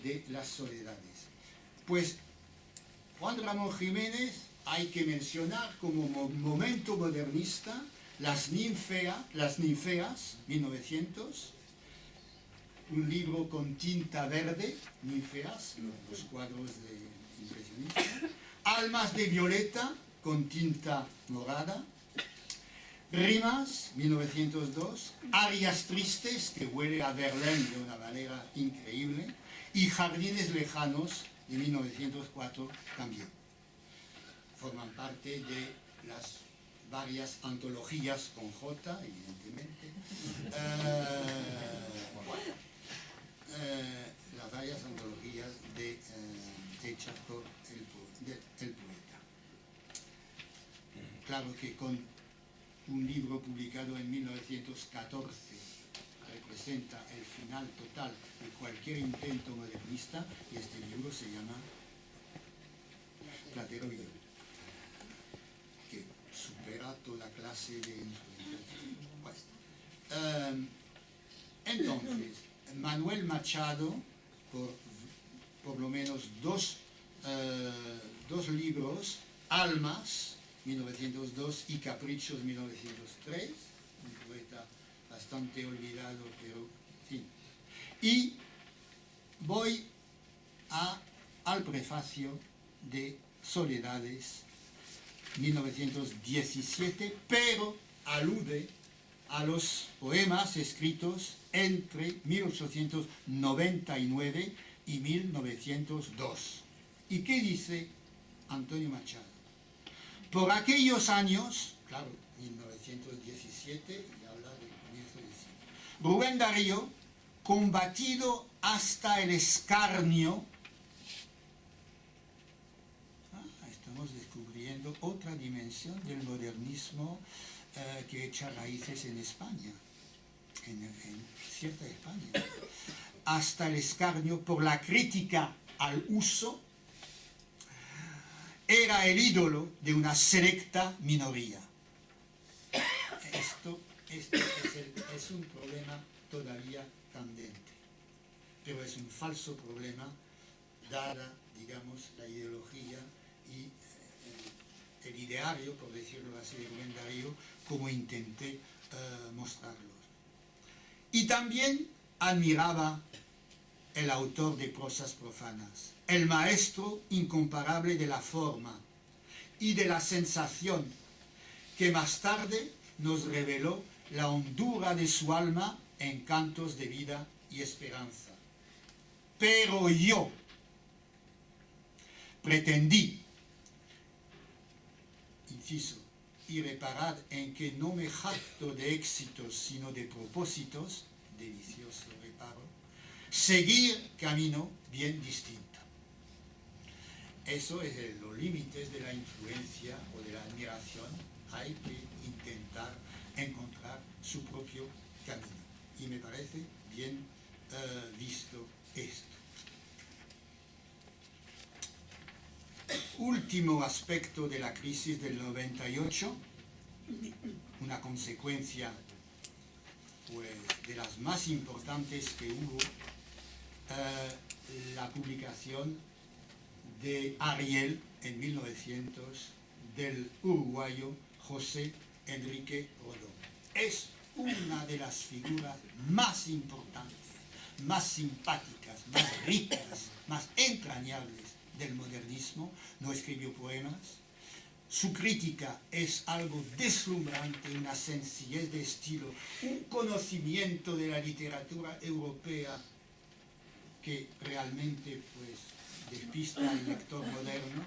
de Las Soledades. Pues Juan Ramón Jiménez hay que mencionar como momento modernista Las Ninfeas, 1900, un libro con tinta verde, Ninfeas, los cuadros de impresionistas, Almas de Violeta, con tinta morada, Rimas, 1902, Arias Tristes, que huele a Verlaine de una manera increíble, y Jardines Lejanos, de 1904 también. Forman parte de las varias antologías con J, evidentemente, las varias antologías hechas por el poeta. Claro que con un libro publicado en 1914 representa el final total de cualquier intento modernista, y este libro se llama Platero Villoro, que supera toda clase de influencia. Pues, entonces, Manuel Machado, por lo menos dos libros, Almas, 1902, y Caprichos, 1903, un poeta bastante olvidado, pero en fin. Y voy al prefacio de Soledades, 1917, pero alude a los poemas escritos entre 1899 y 1902. ¿Y qué dice Antonio Machado? Por aquellos años, claro, 1917, y habla del comienzo del siglo, Rubén Darío, combatido hasta el escarnio, estamos descubriendo otra dimensión del modernismo que echa raíces en España, en cierta España, hasta el escarnio por la crítica al uso, era el ídolo de una selecta minoría. Esto es un problema todavía candente, pero es un falso problema dada, digamos, la ideología y el ideario, por decirlo así, de Rubén Darío, como intenté mostrarlo. Y también admiraba el autor de Prosas Profanas, el maestro incomparable de la forma y de la sensación, que más tarde nos reveló la hondura de su alma en cantos de vida y esperanza. Pero yo pretendí, inciso, y reparad en que no me jacto de éxitos sino de propósitos, delicioso reparo, seguir camino bien distinto. Eso es los límites de la influencia o de la admiración. Hay que intentar encontrar su propio camino. Y me parece bien visto esto. Último aspecto de la crisis del 98, una consecuencia pues, de las más importantes que hubo, la publicación de Ariel en 1900 del uruguayo José Enrique Rodó. Es una de las figuras más importantes, más simpáticas, más ricas, más entrañables del modernismo. No escribió poemas. Su crítica es algo deslumbrante, una sencillez de estilo, un conocimiento de la literatura europea que realmente pues, despista al lector moderno.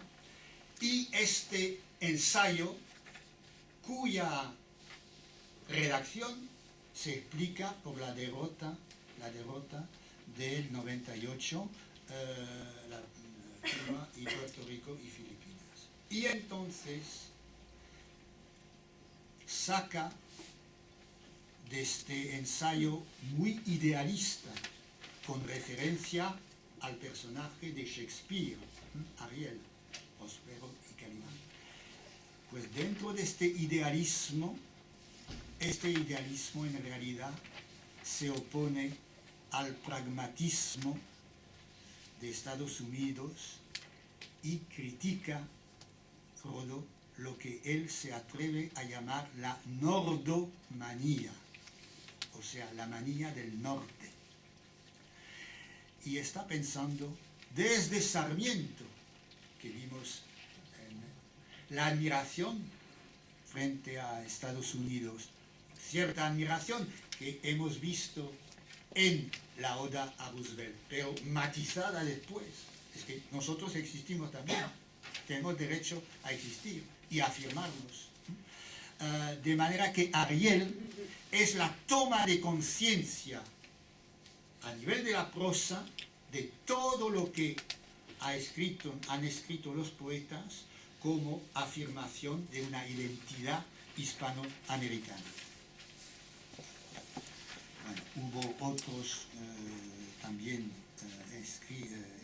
Y este ensayo, cuya redacción se explica por la derrota del 98, Cuba y Puerto Rico y Filipinas. Y entonces saca de este ensayo muy idealista, con referencia al personaje de Shakespeare, Ariel, Prospero y Calimán. Pues dentro de este idealismo en realidad se opone al pragmatismo de Estados Unidos y critica Rodó lo que él se atreve a llamar la nordomanía, o sea, la manía del norte. Y está pensando desde Sarmiento, que vimos en la admiración frente a Estados Unidos, cierta admiración que hemos visto en la Oda a Roosevelt, pero matizada después. Es que nosotros existimos también, tenemos derecho a existir y a afirmarnos. De manera que Ariel es la toma de conciencia a nivel de la prosa de todo lo que han escrito los poetas como afirmación de una identidad hispanoamericana. Bueno, hubo otros también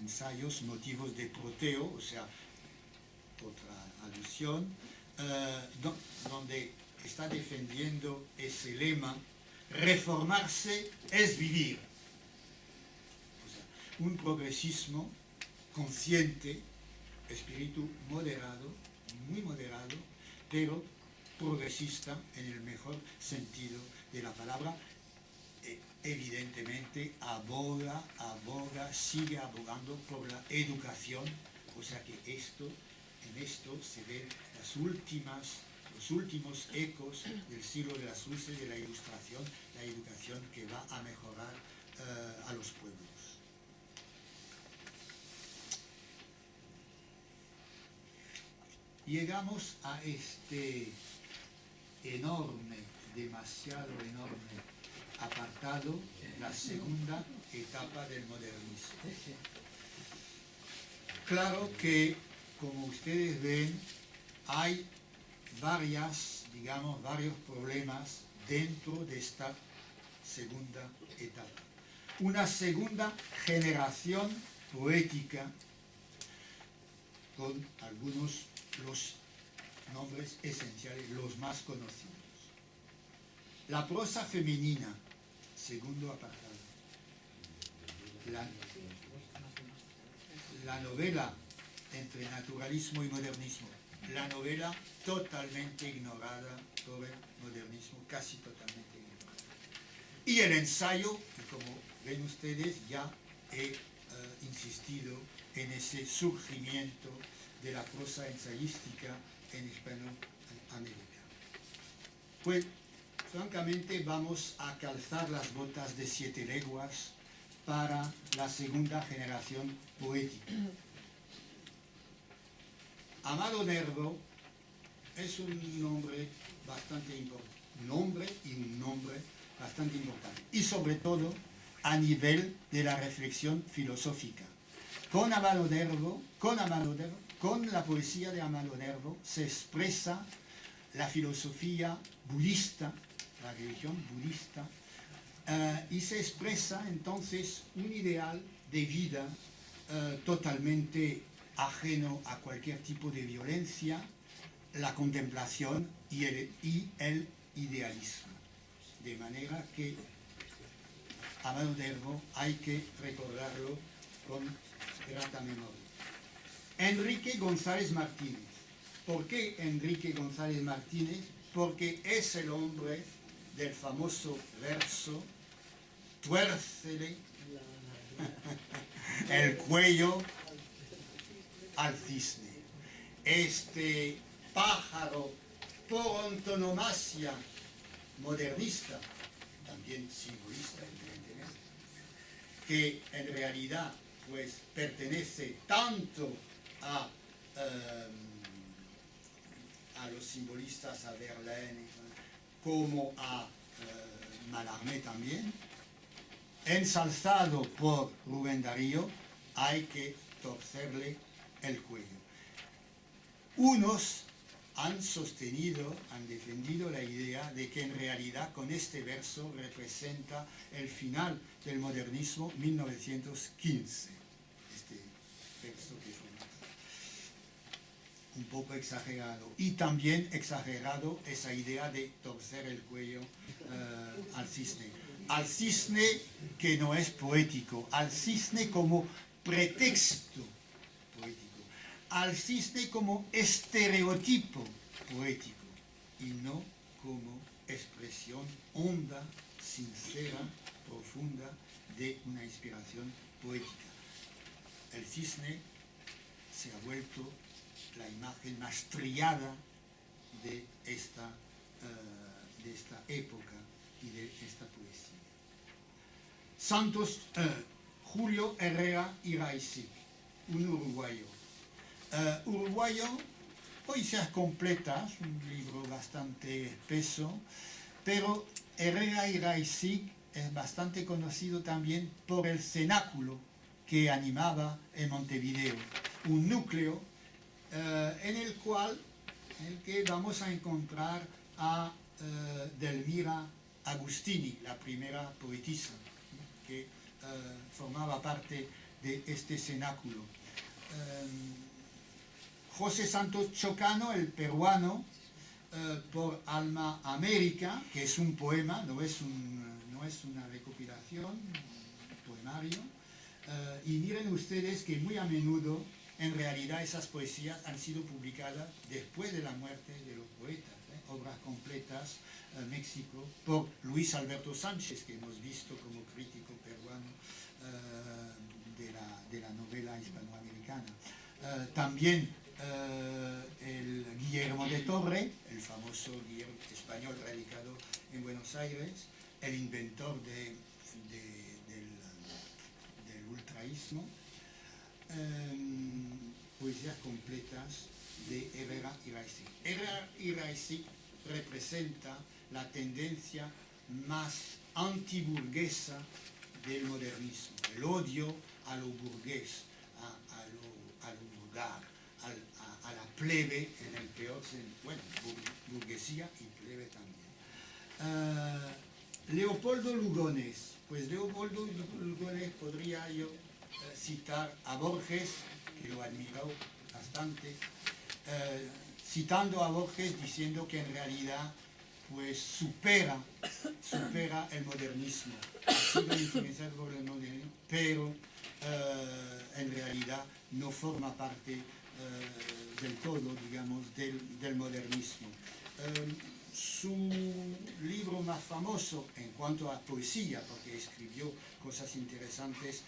ensayos, motivos de Proteo, o sea, otra alusión, donde está defendiendo ese lema: reformarse es vivir. O sea, un progresismo consciente, espíritu moderado, muy moderado, pero progresista en el mejor sentido de la palabra. Evidentemente sigue abogando por la educación, o sea que en esto se ven los últimos ecos del siglo de las luces, de la ilustración, la educación que va a mejorar a los pueblos. Llegamos a este enorme, demasiado enorme apartado, la segunda etapa del modernismo. Claro que, como ustedes ven, hay varios problemas dentro de esta segunda etapa. Una segunda generación poética con algunos los nombres esenciales, los más conocidos. La prosa femenina, segundo apartado. La novela entre naturalismo y modernismo. La novela totalmente ignorada por el modernismo, casi totalmente ignorada. Y el ensayo, que como ven ustedes, ya he insistido en ese surgimiento de la prosa ensayística en Hispanoamérica. Pues, francamente, vamos a calzar las botas de 7 leguas para la segunda generación poética. Amado Nervo es un nombre bastante importante, un nombre bastante importante, y sobre todo a nivel de la reflexión filosófica. Con la poesía de Amado Nervo se expresa la filosofía budista, la religión budista, y se expresa entonces un ideal de vida totalmente ajeno a cualquier tipo de violencia, la contemplación y el idealismo. De manera que Amado Nervo hay que recordarlo con grata memoria. Enrique González Martínez. ¿Por qué Enrique González Martínez? Porque es el hombre del famoso verso: tuércele el cuello al cisne. Este pájaro por antonomasia modernista, también simbolista, evidentemente, que en realidad pues pertenece tanto a los simbolistas, a Verlaine, como a Mallarmé también, ensalzado por Rubén Darío, hay que torcerle el cuello. Unos han sostenido, han defendido la idea de que en realidad con este verso representa el final del modernismo 1915. Este verso que fue un poco exagerado. Y también exagerado esa idea de torcer el cuello al cisne. Al cisne que no es poético, al cisne como pretexto poético, al cisne como estereotipo poético y no como expresión honda, sincera, profunda de una inspiración poética. El cisne se ha vuelto la imagen más trillada de esta época y de esta poesía. Julio Herrera Iraisi, un uruguayo. Poesías completas, un libro bastante espeso, pero Herrera Iraisi es bastante conocido también por el cenáculo que animaba en Montevideo, un núcleo en el que vamos a encontrar a Delmira Agustini, la primera poetisa que formaba parte de este cenáculo. José Santos Chocano, el peruano, por Alma América, que es un poema, no es una recopilación, un poemario. Y miren ustedes que muy a menudo, en realidad, esas poesías han sido publicadas después de la muerte de los poetas. Obras completas, México, por Luis Alberto Sánchez, que hemos visto como crítico peruano de la novela hispanoamericana. También el Guillermo de Torre, el famoso Guillermo español radicado en Buenos Aires, el inventor del ultraísmo. Poesías completas de Herrera Iraisi. Herrera Iraisi representa la tendencia más antiburguesa del modernismo, el odio a lo burgués, a lo vulgar, a la plebe en el peor sentido, bueno, burguesía y plebe también. Leopoldo Lugones, pues Leopoldo Lugones podría yo citar a Borges, que lo admiró bastante, citando a Borges diciendo que en realidad pues supera el modernismo, ha sido influenciado por el modernismo, pero en realidad no forma parte del todo, digamos, del modernismo. Su libro más famoso en cuanto a poesía, porque escribió cosas interesantes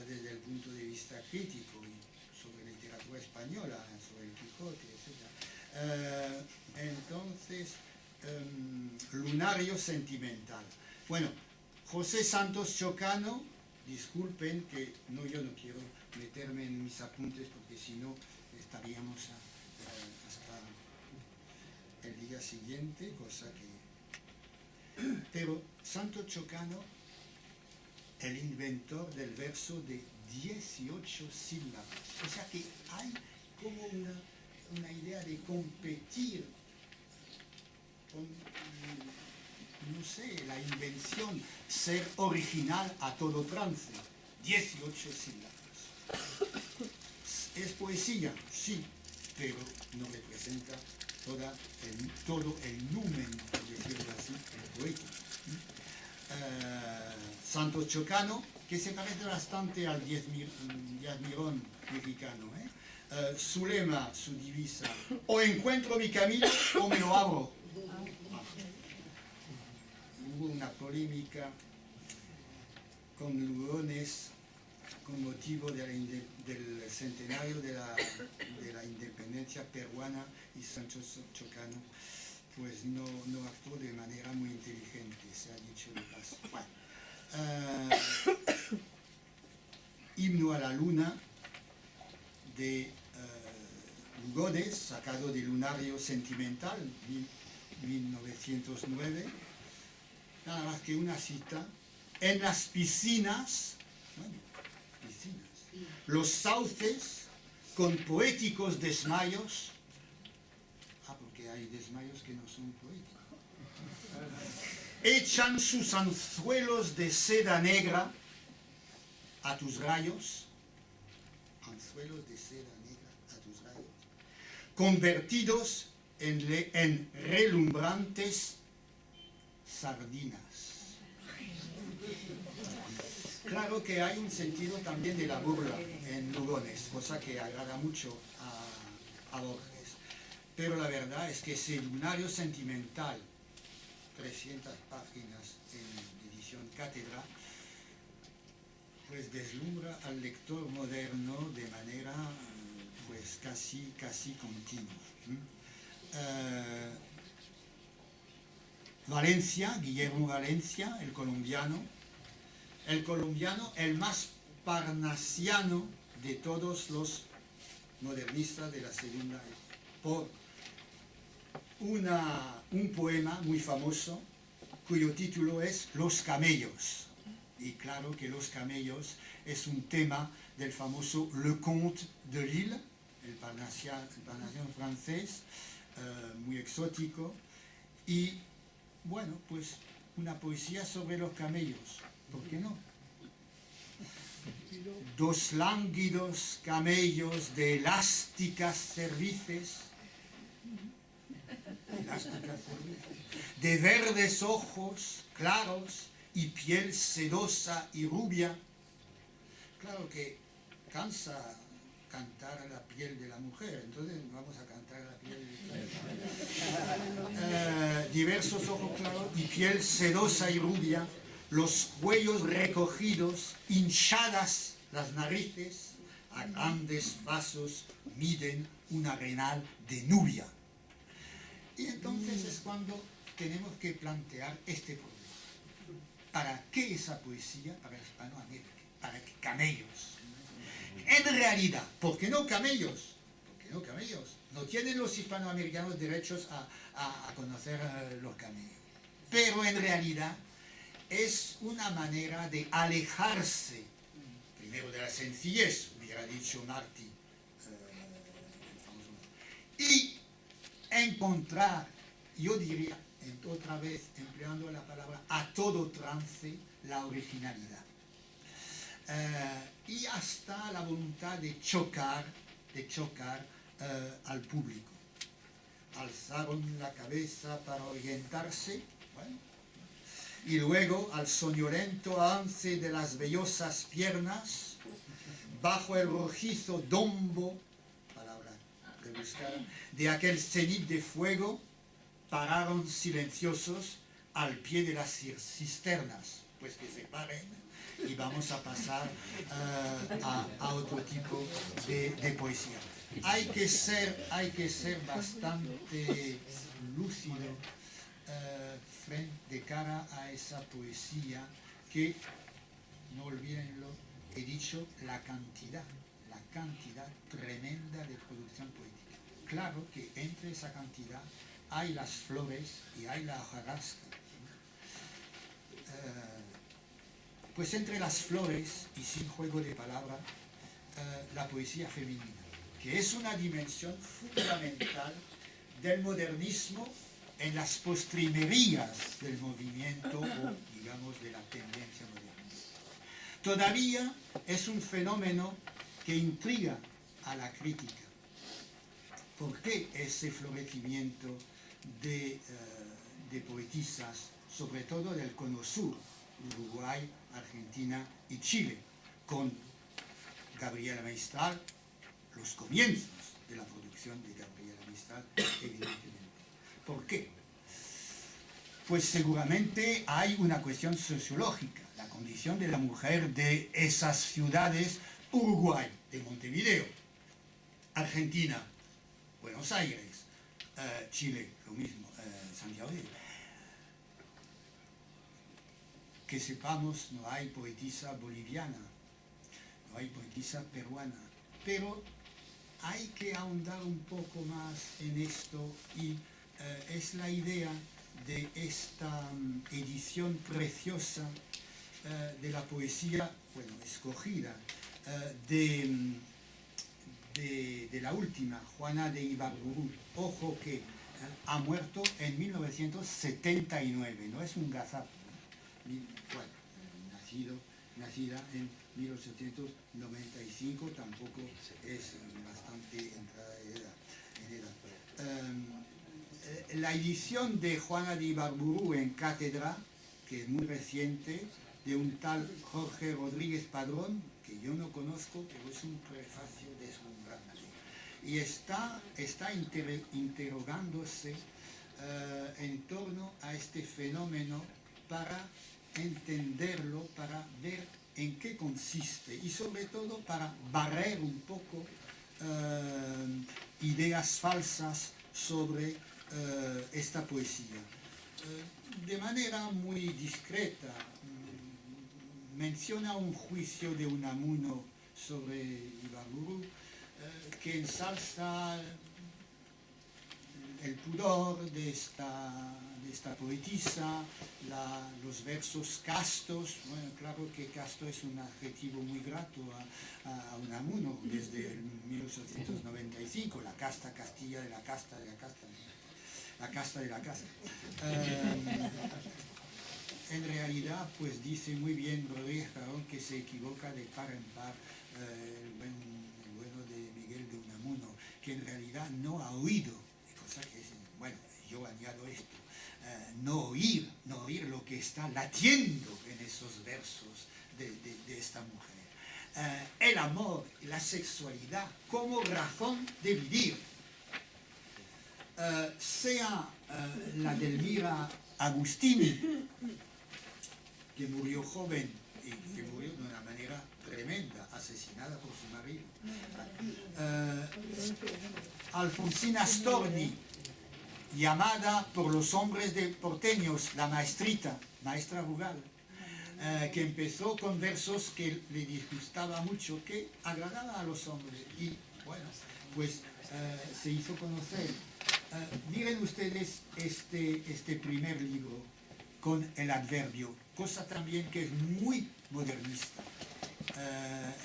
desde el punto de vista crítico y sobre literatura española, sobre el Quijote, etc. Entonces, Lunario Sentimental. Bueno, José Santos Chocano, disculpen que yo no quiero meterme en mis apuntes porque si no estaríamos hasta el día siguiente, cosa que... Pero Santos Chocano, el inventor del verso de 18 sílabas, o sea que hay como una idea de competir con, no sé, la invención, ser original a todo trance. 18 sílabas. ¿Es poesía? Sí, pero no representa todo el numen, por decirlo así, poético. Santos Chocano, que se parece bastante al Díaz Mirón mexicano. Su lema, su divisa, o encuentro mi camino o me lo abro. Hubo una polémica con Lugones con motivo del centenario de la independencia peruana, y Santos Chocano pues no actuó de manera muy inteligente, se ha dicho de paso. Bueno. Himno a la luna de Lugones, sacado de Lunario Sentimental, 1909. Nada más que una cita. En las piscinas, los sauces con poéticos desmayos, porque que hay desmayos que no son poéticos. Echan sus anzuelos de seda negra a tus rayos, anzuelos de seda negra a tus rayos, convertidos en relumbrantes sardinas. Claro que hay un sentido también de la burla en Lugones, cosa que agrada mucho a Borges. Pero la verdad es que ese lunario sentimental, 300 páginas en edición cátedra, pues deslumbra al lector moderno de manera pues casi continua. Valencia, Guillermo Valencia, el colombiano, el más parnasiano de todos los modernistas de la segunda época, por un poema muy famoso cuyo título es Los camellos. Y claro que los camellos es un tema del famoso Le Comte de Lille, el parnasiano francés, muy exótico. Y bueno, pues una poesía sobre los camellos. ¿Por qué no? Dos lánguidos camellos de elásticas cervices, de verdes ojos claros y piel sedosa y rubia. Claro que cansa cantar a la piel de la mujer, entonces vamos a cantar a la piel de la mujer. Diversos ojos claros y piel sedosa y rubia, los cuellos recogidos, hinchadas las narices, a grandes pasos miden un arenal de Nubia. Y entonces es cuando tenemos que plantear este problema. ¿Para qué esa poesía para Hispanoamérica? ¿Para qué camellos? En realidad, ¿por qué no camellos? ¿Por qué no camellos? No tienen los hispanoamericanos derechos a conocer los camellos. Pero en realidad es una manera de alejarse, primero de la sencillez, hubiera dicho Martí, y encontrar, yo diría, otra vez empleando la palabra a todo trance, la originalidad. Y hasta la voluntad de chocar al público. Alzaron la cabeza para orientarse, bueno, y luego al soñolento avance de las vellosas piernas, bajo el rojizo dombo, palabra rebuscada, de aquel cenit de fuego, pararon silenciosos al pie de las cisternas, pues que se paren y vamos a pasar a otro tipo de poesía. Hay que ser bastante lúcido de cara a esa poesía que, no olvídenlo, he dicho la cantidad tremenda de producción poética. Claro que entre esa cantidad hay las flores y hay la hojarasca. Pues entre las flores, y sin juego de palabra, la poesía femenina, que es una dimensión fundamental del modernismo en las postrimerías del movimiento o, digamos, de la tendencia modernista. Todavía es un fenómeno que intriga a la crítica. ¿Por qué ese florecimiento de poetisas, sobre todo del Cono Sur, Uruguay, Argentina y Chile, con Gabriela Mistral, los comienzos de la producción de Gabriela Mistral, evidentemente? ¿Por qué? Pues seguramente hay una cuestión sociológica, la condición de la mujer de esas ciudades, Uruguay, de Montevideo, Argentina, Buenos Aires, Chile, lo mismo, Santiago de... Que sepamos, no hay poetisa boliviana, no hay poetisa peruana, pero hay que ahondar un poco más en esto y es la idea de esta edición preciosa de la poesía, bueno, escogida, de la última, Juana de Ibarburu. Ojo que ha muerto en 1979, no es un gazapo. Bueno, nacida en 1895, tampoco es bastante entrada en edad. La edición de Juana de Ibarburu en cátedra, que es muy reciente, de un tal Jorge Rodríguez Padrón, que yo no conozco, pero es un prefacio deslumbrante. Y está interrogándose en torno a este fenómeno para entenderlo, para ver en qué consiste y sobre todo para barrer un poco ideas falsas sobre esta poesía. De manera muy discreta, menciona un juicio de Unamuno sobre Ibarburu que ensalza el pudor de esta poetisa, los versos castos. Bueno, claro que casto es un adjetivo muy grato a Unamuno desde 1895, la casta Castilla de la casta de la casta, la casta de la casta. En realidad, pues dice muy bien Rodríguez Padrón que se equivoca de par en par el bueno de Miguel de Unamuno, que en realidad no ha oído, cosa que es, bueno, yo añado esto, no oír lo que está latiendo en esos versos de esta mujer. El amor, la sexualidad como razón de vivir, sea la de Elvira Agustini, que murió joven y que murió de una manera tremenda, asesinada por su marido. Alfonsina Storni, llamada por los hombres de porteños la maestrita, maestra rural, que empezó con versos que le disgustaba mucho, que agradaba a los hombres y bueno, pues se hizo conocer. Miren ustedes este primer libro con el adverbio, cosa también que es muy modernista,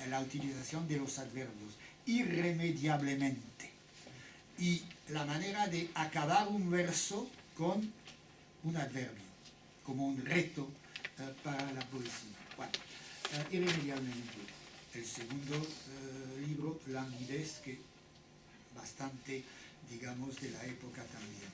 la utilización de los adverbios, irremediablemente, y la manera de acabar un verso con un adverbio, como un reto para la poesía. Bueno, irremediablemente. El segundo libro, Languidez, que bastante, digamos, de la época también.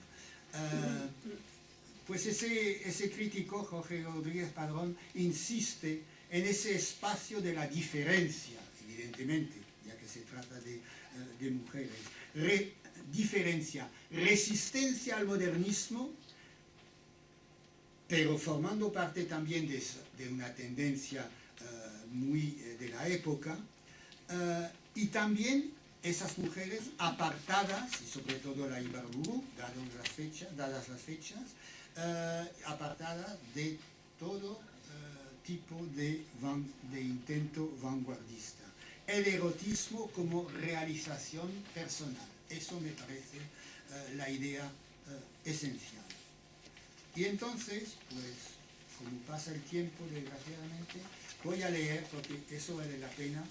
Pues ese crítico, Jorge Rodríguez Padrón, insiste en ese espacio de la diferencia, evidentemente, ya que se trata de mujeres. Diferencia, resistencia al modernismo, pero formando parte también de una tendencia muy de la época, y también esas mujeres apartadas, y sobre todo la Ibarburu, dadas las fechas, apartadas de todo tipo de intento vanguardista. El erotismo como realización personal, eso me parece la idea esencial. Y entonces, pues, como pasa el tiempo, desgraciadamente, voy a leer, porque eso vale la pena,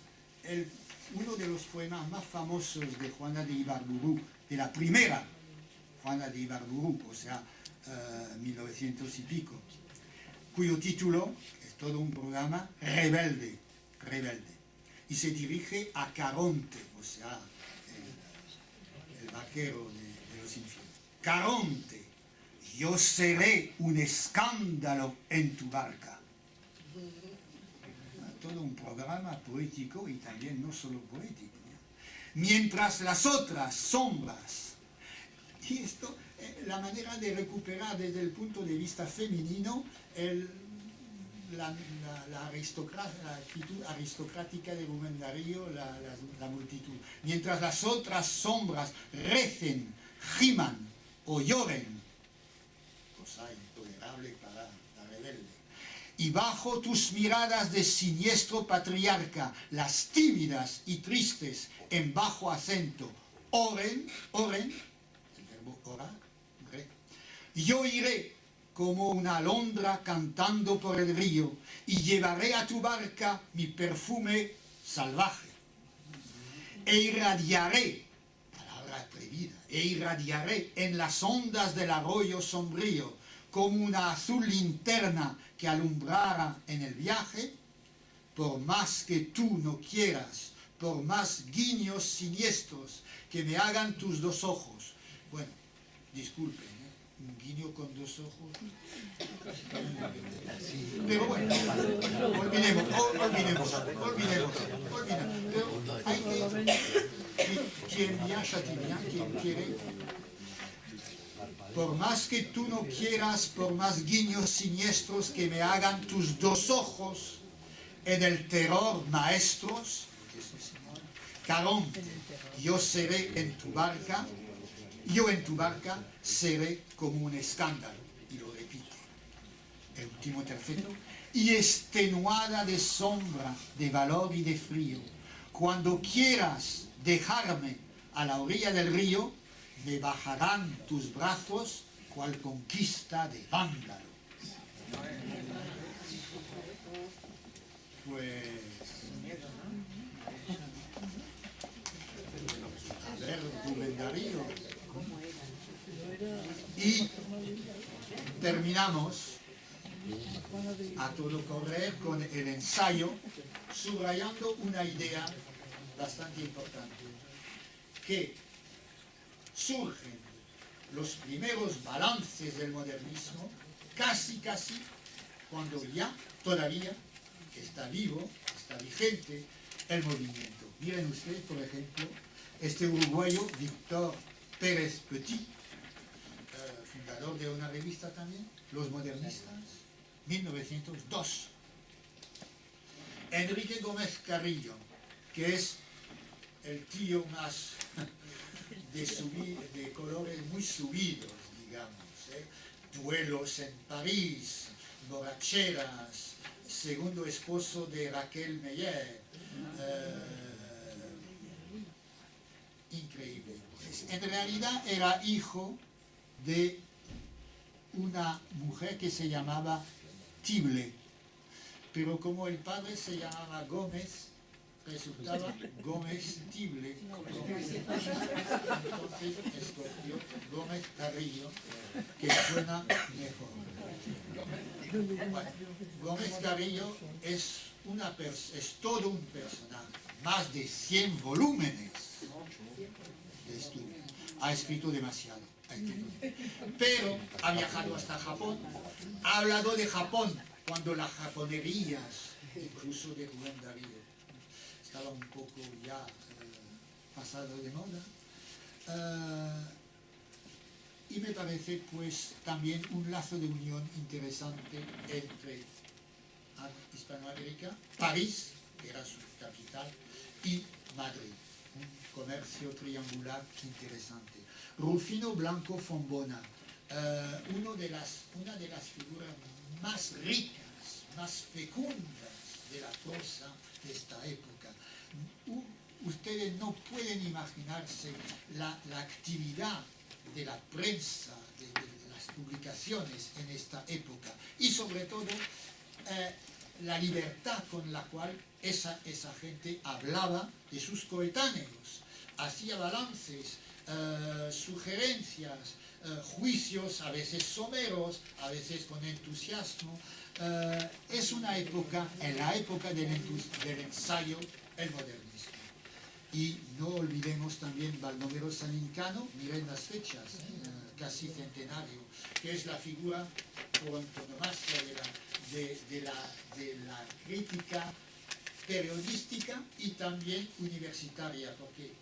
uno de los poemas más famosos de Juana de Ibarburu, de la primera Juana de Ibarburu, o sea, 1900 y pico, cuyo título es todo un programa, Rebelde, y se dirige a Caronte, o sea, el vaquero de los infiernos. Caronte, yo seré un escándalo en tu barca. Todo un programa poético y también no solo poético. Mientras las otras sombras, y esto, la manera de recuperar desde el punto de vista femenino la actitud aristocrática de Rubén Darío, la multitud. Mientras las otras sombras recen, giman o lloren, cosa intolerable para la rebelde. Y bajo tus miradas de siniestro patriarca, las tímidas y tristes en bajo acento, oren, el verbo orar, yo iré como una alondra cantando por el río y llevaré a tu barca mi perfume salvaje e irradiaré, palabra atrevida, e irradiaré en las ondas del arroyo sombrío como una azul linterna que alumbrara en el viaje, por más que tú no quieras, por más guiños siniestros que me hagan tus dos ojos. Bueno, disculpen, un guiño con dos ojos. Pero bueno, olvidemos. Pero hay quien quiere, por más que tú no quieras, por más guiños siniestros que me hagan tus dos ojos, en el terror maestros, Carón, yo en tu barca seré como un escándalo, y lo repito, el último terceto, y extenuada de sombra, de valor y de frío, cuando quieras dejarme a la orilla del río, me bajarán tus brazos cual conquista de vándalo. Pues, a ver, Rubén Darío. Y terminamos a todo correr con el ensayo, subrayando una idea bastante importante, que surgen los primeros balances del modernismo, casi, cuando ya todavía está vivo, está vigente el movimiento. Miren ustedes, por ejemplo, este uruguayo Víctor Pérez Petit, fundador de una revista también, Los Modernistas, 1902. Enrique Gómez Carrillo, que es el tío más de colores muy subidos, digamos, duelos en París, borracheras, segundo esposo de Raquel Meyer, increíble. En realidad era hijo de una mujer que se llamaba Tible, pero como el padre se llamaba Gómez, resultaba Gómez Tible. Entonces escogió Gómez Carrillo, que suena mejor. Bueno, Gómez Carrillo es todo un personaje, más de 100 volúmenes de estudio. Ha escrito demasiado. Pero ha viajado hasta Japón, ha hablado de Japón, cuando las japonerías, incluso de Rubén Darío, estaba un poco ya pasado de moda. Y me parece pues también un lazo de unión interesante entre Hispanoamérica, París, que era su capital, y Madrid, un comercio triangular interesante. Rufino Blanco Fombona, una de las figuras más ricas, más fecundas de la prosa de esta época. Ustedes no pueden imaginarse la actividad de la prensa, de las publicaciones en esta época, y sobre todo la libertad con la cual esa gente hablaba de sus coetáneos, hacía balances, sugerencias, juicios, a veces someros, a veces con entusiasmo. Es una época, en la época del ensayo, el modernismo. Y no olvidemos también Baldomero Sanincano, miren las fechas, casi centenario, que es la figura por antonomasia de la crítica periodística y también universitaria, porque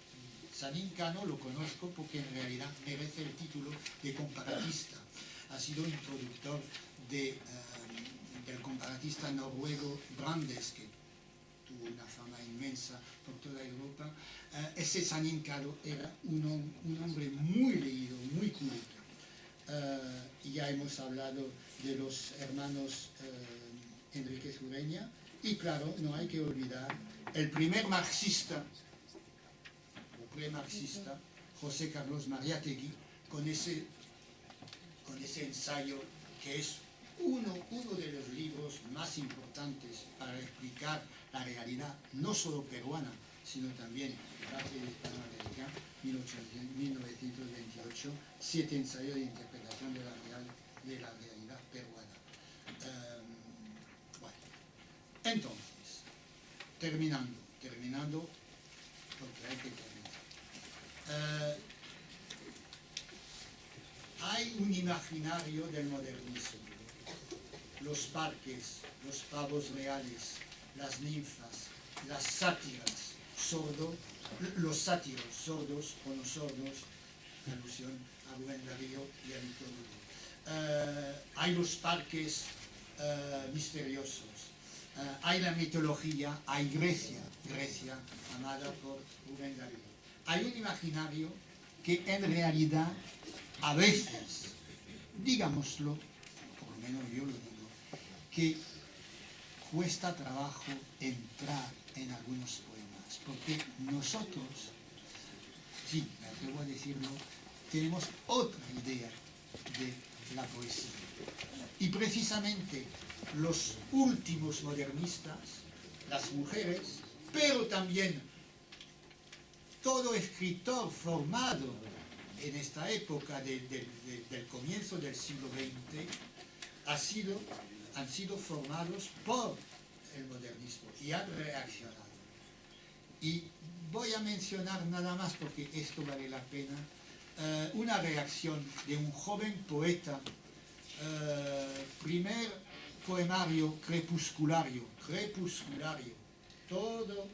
Sanincano lo conozco porque en realidad merece el título de comparatista. Ha sido introductor del comparatista noruego Brandes, que tuvo una fama inmensa por toda Europa. Ese Sanincano era un hombre muy leído, muy culto. Ya hemos hablado de los hermanos Enríquez Ureña, y claro, no hay que olvidar el primer marxista, José Carlos Mariátegui, con ese ensayo que es uno de los libros más importantes para explicar la realidad no solo peruana, sino también el arte hispanoamericano, 1928, 7 ensayos de interpretación de la realidad peruana. Bueno, entonces, terminando, porque hay que terminar. Hay un imaginario del modernismo. Los parques, los pavos reales, las ninfas, las sátiras, los sátiros, sordos o no sordos, alusión a Rubén Darío y a Víctor Hugo. Hay los parques misteriosos, hay la mitología, hay Grecia amada por Rubén Darío. Hay un imaginario que en realidad a veces, digámoslo, por lo menos yo lo digo, que cuesta trabajo entrar en algunos poemas, porque nosotros, sí, me atrevo a decirlo, tenemos otra idea de la poesía. Y precisamente los últimos modernistas, las mujeres, pero también todo escritor formado en esta época del comienzo del siglo XX han sido formados por el modernismo y han reaccionado. Y voy a mencionar nada más, porque esto vale la pena, una reacción de un joven poeta, primer poemario crepusculario, todo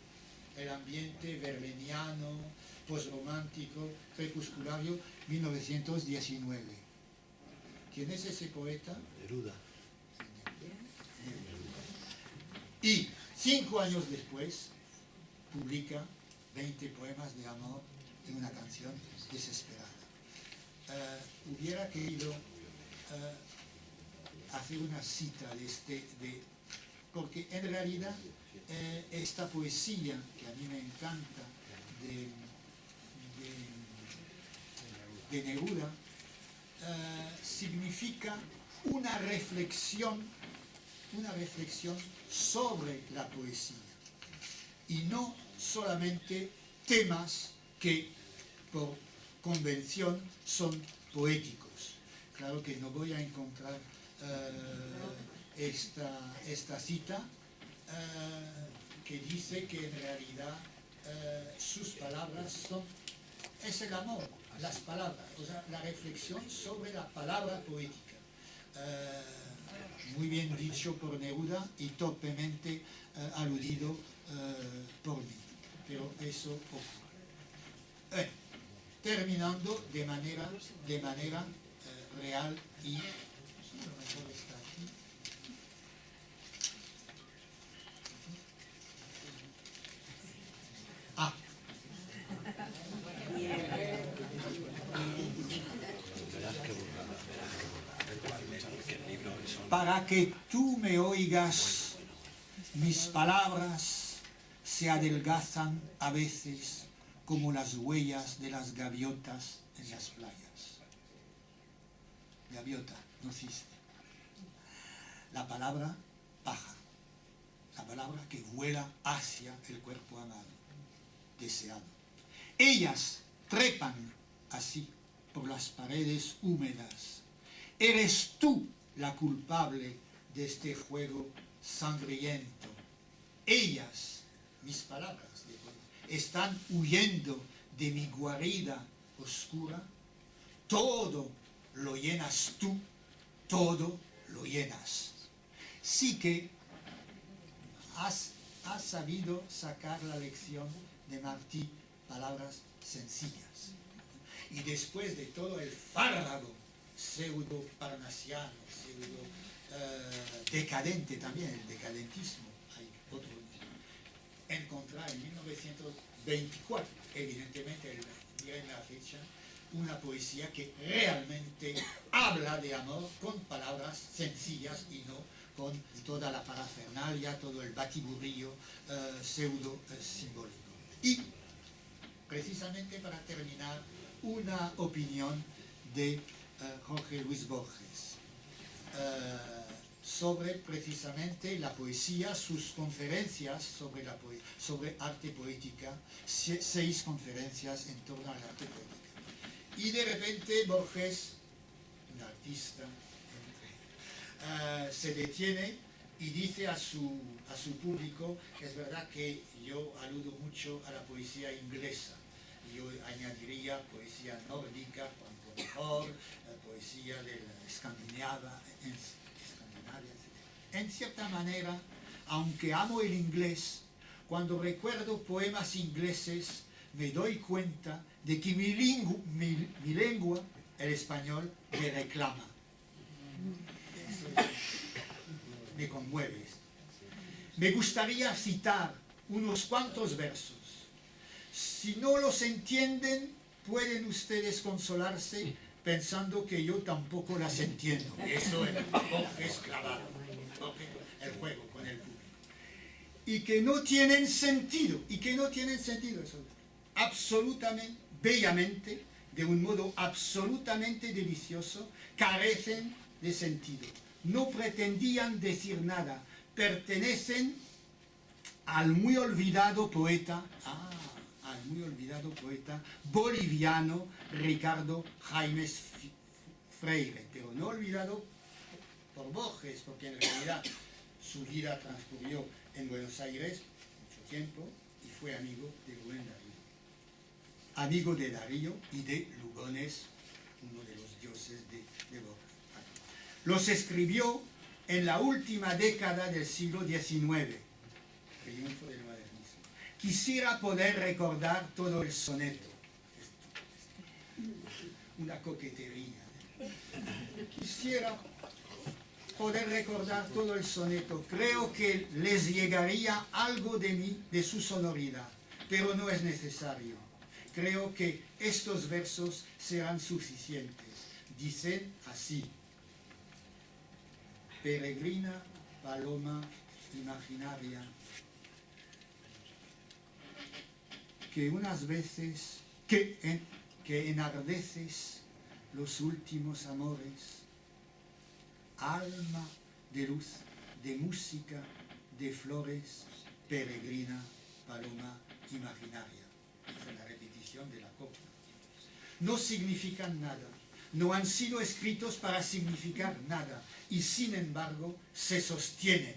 el ambiente verleniano, posromántico, crepusculario, 1919. ¿Quién es ese poeta? Neruda. Y 5 años después publica 20 poemas de amor en una canción desesperada. Hubiera querido hacer una cita porque en realidad esta poesía que a mí me encanta de Neruda significa una reflexión sobre la poesía y no solamente temas que por convención son poéticos. Claro que no voy a encontrar esta cita que dice que en realidad sus palabras es el amor, las palabras, o sea, la reflexión sobre la palabra poética. Muy bien dicho por Neruda y torpemente aludido por mí, pero eso ocurre. Terminando de manera real y lo mejor está aquí. Para que tú me oigas, mis palabras se adelgazan a veces como las huellas de las gaviotas en las playas. Gaviota, no cisne. La palabra pájaro, la palabra que vuela hacia el cuerpo amado, deseado. Ellas trepan así por las paredes húmedas. Eres tú la culpable de este juego sangriento. Ellas, mis palabras, están huyendo de mi guarida oscura. Todo lo llenas tú, todo lo llenas. Sí que has sabido sacar la lección de Martí, palabras sencillas. Y después de todo el fárrago pseudo-parnasiano, decadente también, el decadentismo, hay otro, encontrar en 1924, evidentemente ya en la fecha, una poesía que realmente habla de amor con palabras sencillas y no con toda la parafernalia, todo el batiburrillo pseudo-simbólico. Y precisamente para terminar, una opinión de Jorge Luis Borges. sobre precisamente la poesía, sus conferencias sobre arte poética, 6 conferencias en torno al arte poética. Y de repente Borges, un artista, se detiene y dice a su público que es verdad que yo aludo mucho a la poesía inglesa. Yo añadiría poesía nórdica, cuanto mejor, poesía de la Escandinavia, en cierta manera, aunque amo el inglés, cuando recuerdo poemas ingleses me doy cuenta de que mi lengua, el español, me reclama. Me conmueve esto. Me gustaría citar unos cuantos versos. Si no los entienden, pueden ustedes consolarse pensando que yo tampoco las entiendo. Eso es clavado, el juego con el público. Y que no tienen sentido, eso, absolutamente, bellamente, de un modo absolutamente delicioso, carecen de sentido. No pretendían decir nada, pertenecen al muy olvidado poeta, boliviano Ricardo Jaime Freire, pero no olvidado por Borges, porque en realidad su vida transcurrió en Buenos Aires mucho tiempo y fue amigo de Rubén Darío. Amigo de Darío y de Lugones, uno de los dioses de Borges. Los escribió en la última década del siglo XIX, triunfo del modernismo. Quisiera poder recordar todo el soneto, una coquetería. Quisiera poder recordar todo el soneto. Creo que les llegaría algo de su sonoridad, pero no es necesario. Creo que estos versos serán suficientes. Dicen así: peregrina paloma imaginaria, que unas veces, que enardeces los últimos amores, alma de luz, de música, de flores, peregrina paloma imaginaria. Es la repetición de la copla. No significan nada, no han sido escritos para significar nada, y sin embargo se sostienen.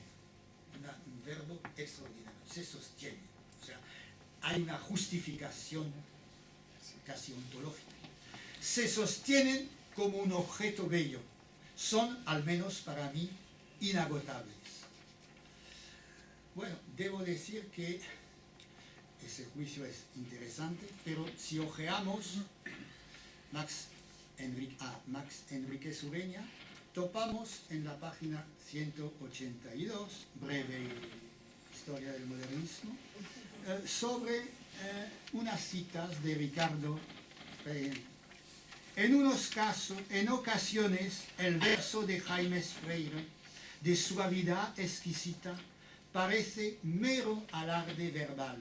Un verbo extraordinario, se sostienen. O sea, hay una justificación casi ontológica. Se sostienen como un objeto bello. Son, al menos para mí, inagotables. Bueno, debo decir que ese juicio es interesante, pero si hojeamos Max Enríquez Ureña, topamos en la página 182, breve historia del modernismo, sobre unas citas de Ricardo Freire. En ocasiones, el verso de Jaime Freire, de suavidad exquisita, parece mero alarde verbal.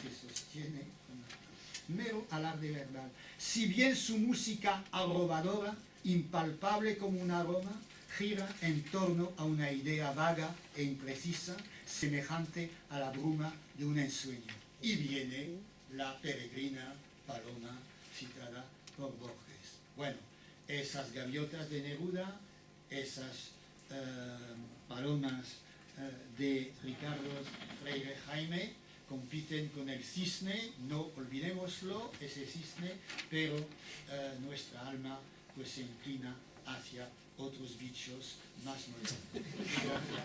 Se sostiene con mero alarde verbal. Si bien su música arrobadora, impalpable como un aroma, gira en torno a una idea vaga e imprecisa, semejante a la bruma de un ensueño. Y viene la peregrina paloma citada por Borges. Bueno, esas gaviotas de Neruda, esas palomas de Ricardo Freire Jaime, compiten con el cisne, no olvidémoslo, ese cisne, pero nuestra alma pues se inclina hacia otros bichos más modernos. Gracias.